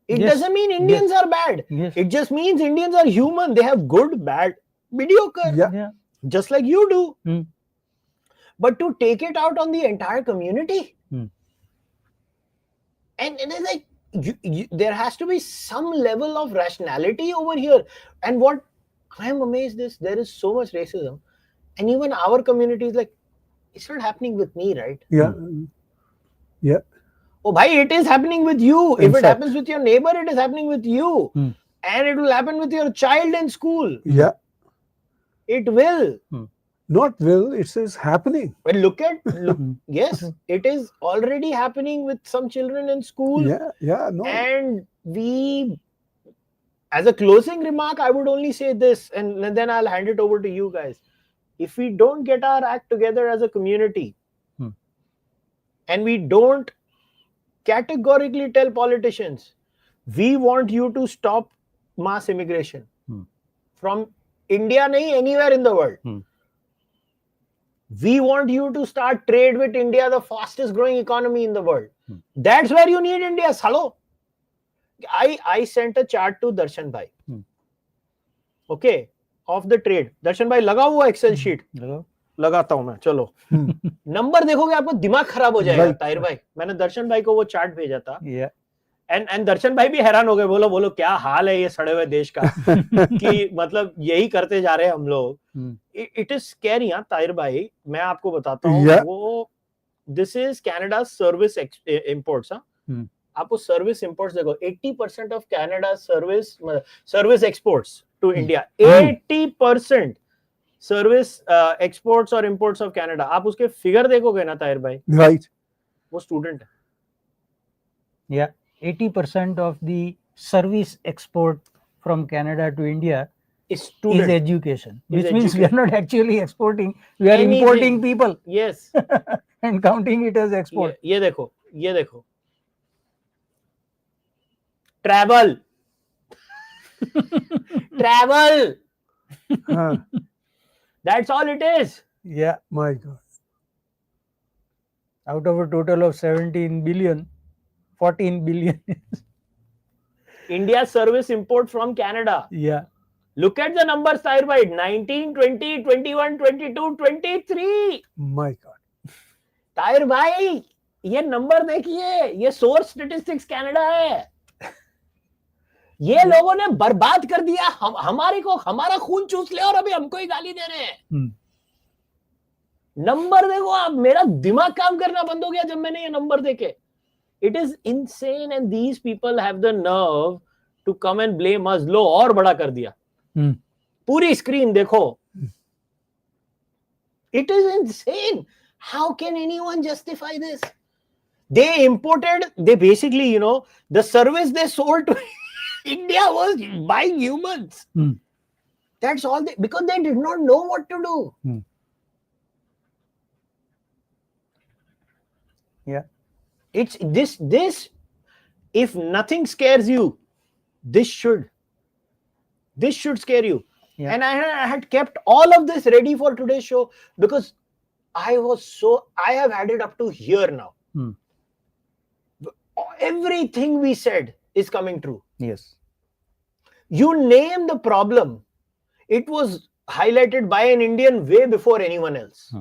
It Yes. doesn't mean Indians are bad. Yes. It just means Indians are human. They have good, bad, mediocre, Yeah. just like you do. Hmm. But to take it out on the entire community, Hmm. and it's like there has to be some level of rationality over here. And what I am amazed is there is so much racism, and even our community is like, it's not happening with me, right? Yeah. Yeah. Oh, bhai, it is happening with you. In If it fact. happens with your neighbor, it is happening with you. Hmm. And it will happen with your child in school. Yeah. It will. Not will, it is happening. But look, yes, it is already happening with some children in school. Yeah, no. And we, as a closing remark, I would only say this, and then I'll hand it over to you guys. If we don't get our act together as a community, and we don't categorically tell politicians, we want you to stop mass immigration from India, nahi, anywhere in the world. We want you to start trade with India, the fastest growing economy in the world. That's where you need India. Hello. I sent a chart to Darshan bhai. Okay, of the trade. Darshan bhai, लगाओ वो Excel sheet. लगाता हूं मैं, चलो. Number देखोगे आपको दिमाग खराब हो जाएगा. ताहिर भाई, मैंने दर्शन भाई को वो चार्ट भेजा था. एंड दर्शन भाई भी हैरान हो गए. बोलो क्या हाल है ये सड़े हुए देश का कि मतलब यही करते जा रहे हैं हम लोग. It is scary. हाँ ताहिर भाई, मैं आपको बताता हूँ. वो this is Canada service imports. आप उस सर्विस इंपोर्ट्स देखो. 80% of Canada service exports to India. 80% service exports और इंपोर्ट्स ऑफ कनाडा. आप उसके फिगर देखोगे ना ताहिर भाई, राइट, वो स्टूडेंट है. या 80% of the service export from Canada to India is education, which means we are not actually exporting, we are importing people. Yes. And counting it as export. ये देखो travel. That's all it is. Yeah, my God. Out of a total of 17 billion, 14 billion. India's service import from Canada. Yeah. Look at the numbers, Tahir bhai. 19, 20, 21, 22, 23. My God. Tahir bhai, ये number देखिए. ये source statistics Canada है. ये लोगों ने बर्बाद कर दिया. हमारा खून चूस ले और अभी हमको ही गाली दे रहे हैं. नंबर देखो आप. मेरा दिमाग काम करना बंद हो गया जब मैंने ये नंबर देखे. It is insane, and these people have the nerve to come and blame us. लो और बड़ा कर दिया. पूरी स्क्रीन देखो. It is insane. How can anyone justify this? They imported, they basically, the service they sold to India was buying humans. That's all because they did not know what to do. Yeah. It's this, if nothing scares you, this should scare you. Yeah. And I had kept all of this ready for today's show because I have had it up to here now. Everything we said is coming true. Yes. You name the problem, it was highlighted by an Indian way before anyone else.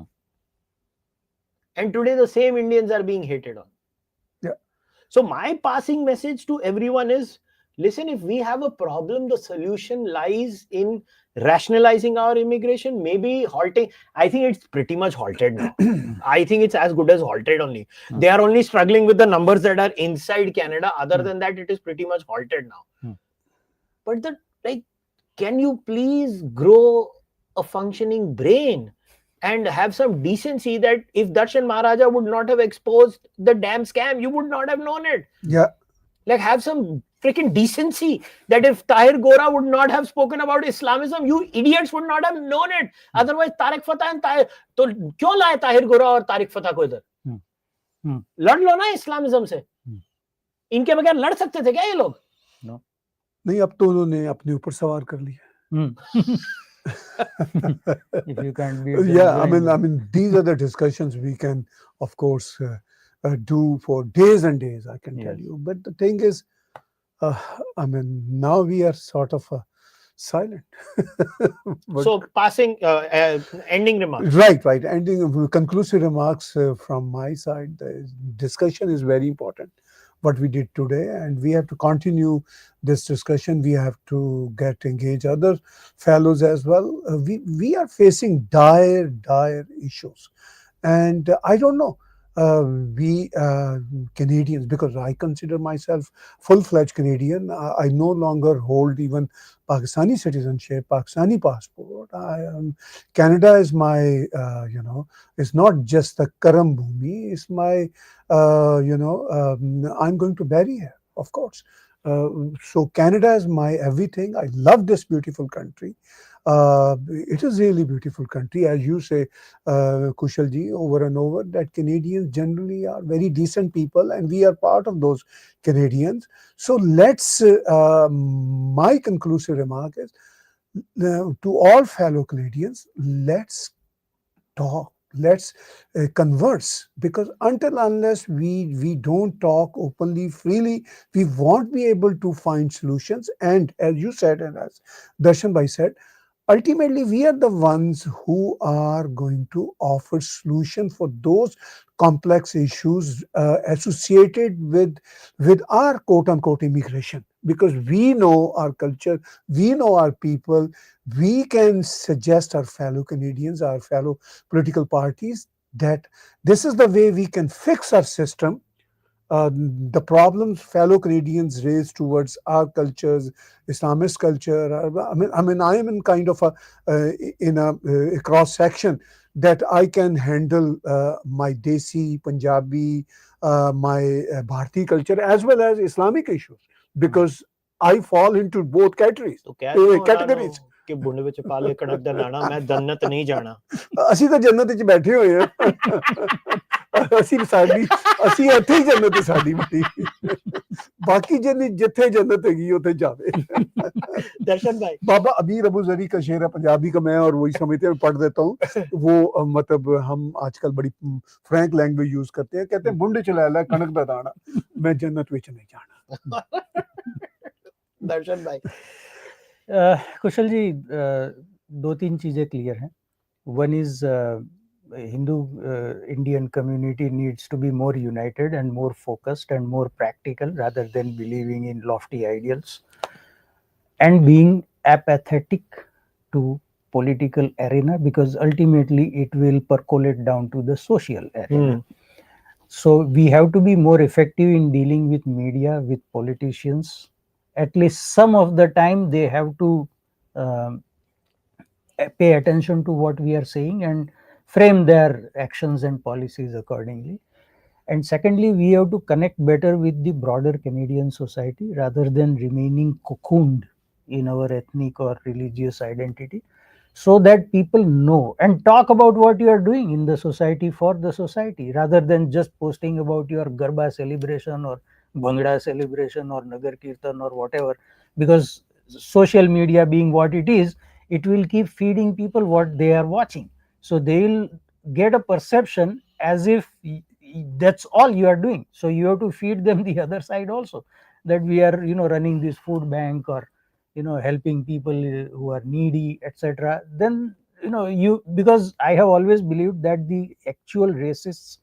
And today the same Indians are being hated on. Yeah. So my passing message to everyone is, listen, if we have a problem, the solution lies in rationalizing our immigration, maybe halting. I think it's pretty much halted now. I think it's as good as halted only. They are only struggling with the numbers that are inside Canada. Other than that, it is pretty much halted now. But can you please grow a functioning brain and have some decency that if Darshan Maharaja would not have exposed the damn scam, you would not have known it. Yeah. Like, have some freaking decency, that if Tahir Gora would not have spoken about Islamism, you idiots would not have known it. Otherwise, Tariq Fatah and Tahir, तो क्यों लाए ताहिर गोरा और तारिक फतेह को इधर? लड़ लो ना Islamism से. इनके बगैर लड़ सकते थे क्या ये लोग? No. नहीं, अब तो उन्होंने अपने ऊपर सवार कर लिया. If you can't beat them, Yeah, I join them. mean, these are the discussions we can, of course, do for days and days. I can tell Yes. you. But the thing is, I mean, now we are sort of silent. But- So, passing, ending remarks. Right. Ending conclusive remarks from my side. The discussion is very important. What we did today, and we have to continue this discussion. We have to get engage other fellows as well. We are facing dire issues, and I don't know. We Canadians, because I consider myself full-fledged Canadian. I no longer hold even Pakistani citizenship, Pakistani passport. Canada is my, it's not just the Karam Bhumi. It's my, I'm going to bury here, of course. So Canada is my everything. I love this beautiful country. It is really beautiful country, as you say, Kushal ji, over and over, that Canadians generally are very decent people, and we are part of those Canadians. So let's, my conclusive remark is, to all fellow Canadians, let's talk, let's converse, because until unless we don't talk openly, freely, we won't be able to find solutions. And as you said, and as Darshan Bhai said, ultimately we are the ones who are going to offer solution for those complex issues associated with our quote unquote immigration, because we know our culture, we know our people. We can suggest our fellow Canadians, our fellow political parties, that this is the way we can fix our system. The problems fellow Canadians raise towards our cultures, Islamist culture. I am in kind of a cross section that I can handle my Desi, Punjabi, my Bharati culture as well as Islamic issues, because I fall into both categories. तो कह दो ਉਹਨਾਂ ਨੂੰ Categories. ਕਿ ਬੁੰਡ ਵਿੱਚ ਪਾ ਲੈ ਕਣਕ ਦਾ ਨਾਣਾ, ਮੈਂ ਜੰਨਤ ਨਹੀਂ ਜਾਣਾ. ਅਸੀਂ ਤਾਂ ਜੰਨਤ 'ਚ ਬੈਠੇ ਹੋਏ ਆ. ਅਸੀਂ ਇੱਥੇ ਹੀ ਜੰਨਤ ਹੈ ਸਾਡੀ ਬੜੀ. ਬਾਕੀ ਜਿੱਥੇ ਜन्नत ਹੈਗੀ ਉੱਥੇ जावे. दर्शन भाई, बाबा अमीर अबू जरी का शेर है पंजाबी का, मैं और वही समझते हैं पढ़ देता हूँ. वो मतलब हम आजकल बड़ी फ्रैंक लैंग्वेज यूज करते हैं. कहते हैं बुंड चला ला कणक दा दाना, मैं जन्नत विच नहीं जाना. दर्शन भाई. कुशल जी, दो तीन चीज़ें क्लियर हैं. One is Hindu Indian community needs to be more united and more focused and more practical rather than believing in lofty ideals and being apathetic to political arena, because ultimately it will percolate down to the social arena. So we have to be more effective in dealing with media, with politicians. At least some of the time they have to pay attention to what we are saying and frame their actions and policies accordingly. And secondly, we have to connect better with the broader Canadian society rather than remaining cocooned in our ethnic or religious identity, so that people know and talk about what you are doing in the society for the society, rather than just posting about your Garba celebration or Bhangra celebration or Nagar Kirtan or whatever. Because social media being what it is, it will keep feeding people what they are watching. So they will get a perception as if that's all you are doing. So you have to feed them the other side also, that we are running this food bank or helping people who are needy, etc. Then because I have always believed that the actual racists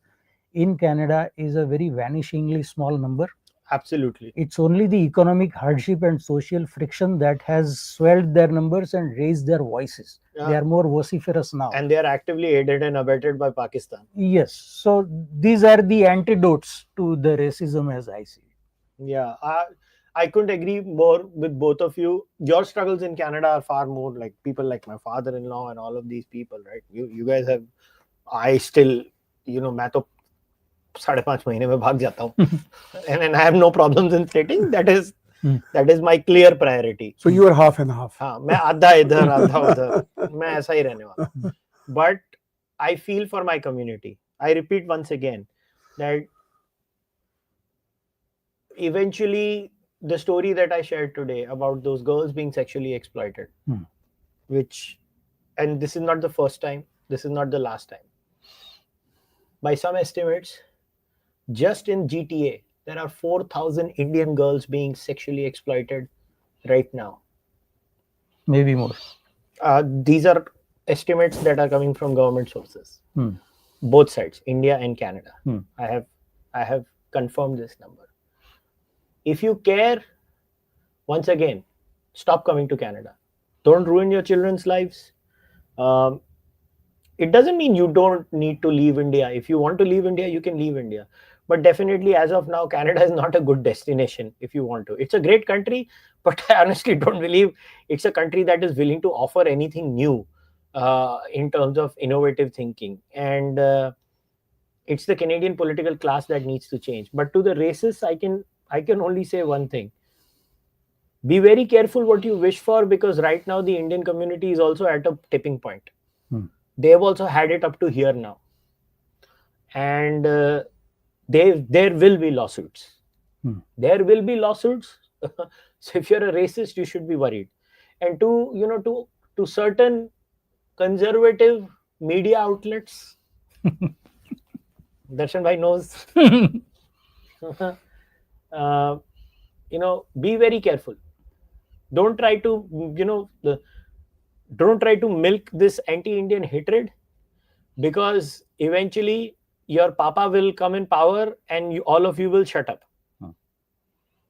in Canada is a very vanishingly small number. Absolutely. It's only the economic hardship and social friction that has swelled their numbers and raised their voices. They are more vociferous now. And they are actively aided and abetted by Pakistan. Yes. So these are the antidotes to the racism as I see it. Yeah. I couldn't agree more with both of you. Your struggles in Canada are far more like people like my father-in-law and all of these people, right? You guys have, I still, मैं तो 5.5 महीने में भाग जाता हूँ. And I have no problems in stating that Hmm. is my clear priority. So you are half and half. हाँ, मैं आधा इधर आधा उधर, मैं ऐसा ही रहने वाला हूँ. But I feel for my community. I repeat once again that eventually the story that I shared today about those girls being sexually exploited, which, and this is not the first time, this is not the last time. By some estimates, just in GTA, there are 4,000 Indian girls being sexually exploited right now. Maybe more. These are estimates that are coming from government sources, both sides, India and Canada. I have confirmed this number. If you care, once again, stop coming to Canada. Don't ruin your children's lives. It doesn't mean you don't need to leave India. If you want to leave India, you can leave India. But definitely, as of now, Canada is not a good destination if you want to. It's a great country, but I honestly don't believe it's a country that is willing to offer anything new in terms of innovative thinking. And it's the Canadian political class that needs to change. But to the racists, I can only say one thing: be very careful what you wish for, because right now the Indian community is also at a tipping point. They've also had it up to here now, and there will be lawsuits. There will be lawsuits. So if you're a racist, you should be worried. And to certain conservative media outlets, Darshan bhai knows. Be very careful. Don't try to don't try to milk this anti-Indian hatred, because eventually your papa will come in power and all of you will shut up.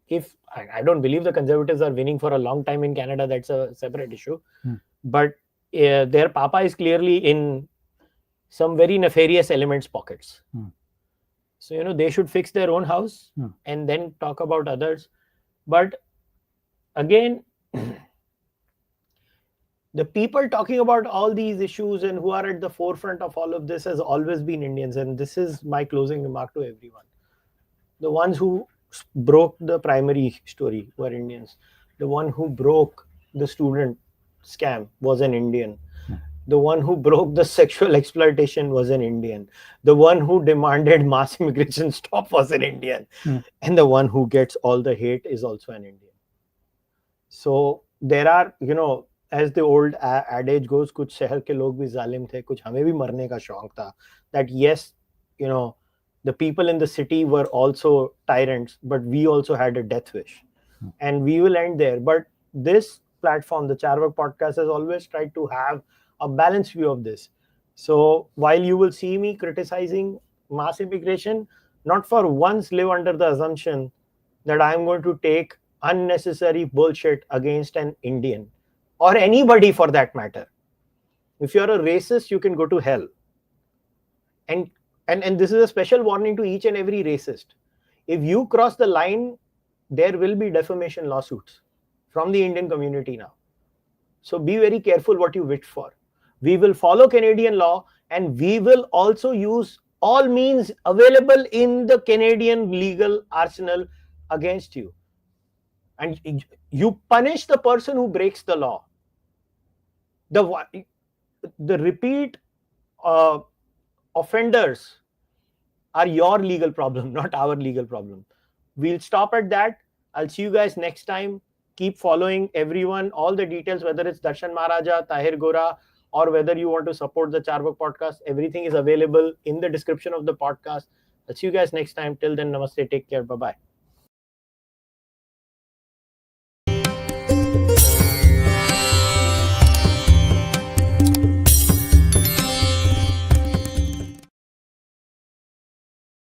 If I don't believe the conservatives are winning for a long time in Canada, that's a separate issue. But their papa is clearly in some very nefarious elements pockets. So they should fix their own house and then talk about others. But again, the people talking about all these issues and who are at the forefront of all of this has always been Indians. And this is my closing remark to everyone. The ones who broke the primary story were Indians. The one who broke the student scam was an Indian. The one who broke the sexual exploitation was an Indian. The one who demanded mass immigration stop was an Indian. And the one who gets all the hate is also an Indian. So there are, as the old adage goes, कुछ शहर के लोग भी जालिम थे, कुछ हमें भी मरने का शौक था. That yes, the people in the city were also tyrants, but we also had a death wish. And we will end there. But this platform, the Charvak podcast, has always tried to have a balanced view of this. So while you will see me criticizing mass immigration, not for once live under the assumption that I am going to take unnecessary bullshit against an Indian or anybody for that matter. If you're a racist, you can go to hell. And this is a special warning to each and every racist. If you cross the line, there will be defamation lawsuits from the Indian community now. So be very careful what you wish for. We will follow Canadian law, and we will also use all means available in the Canadian legal arsenal against you. And you punish the person who breaks the law. The repeat offenders are your legal problem, not our legal problem. We'll stop at that. I'll see you guys next time. Keep following everyone, all the details, whether it's Darshan Maharaja, Tahir Gora, or whether you want to support the Charvak podcast. Everything is available in the description of the podcast. I'll see you guys next time. Till then, namaste. Take care. Bye-bye.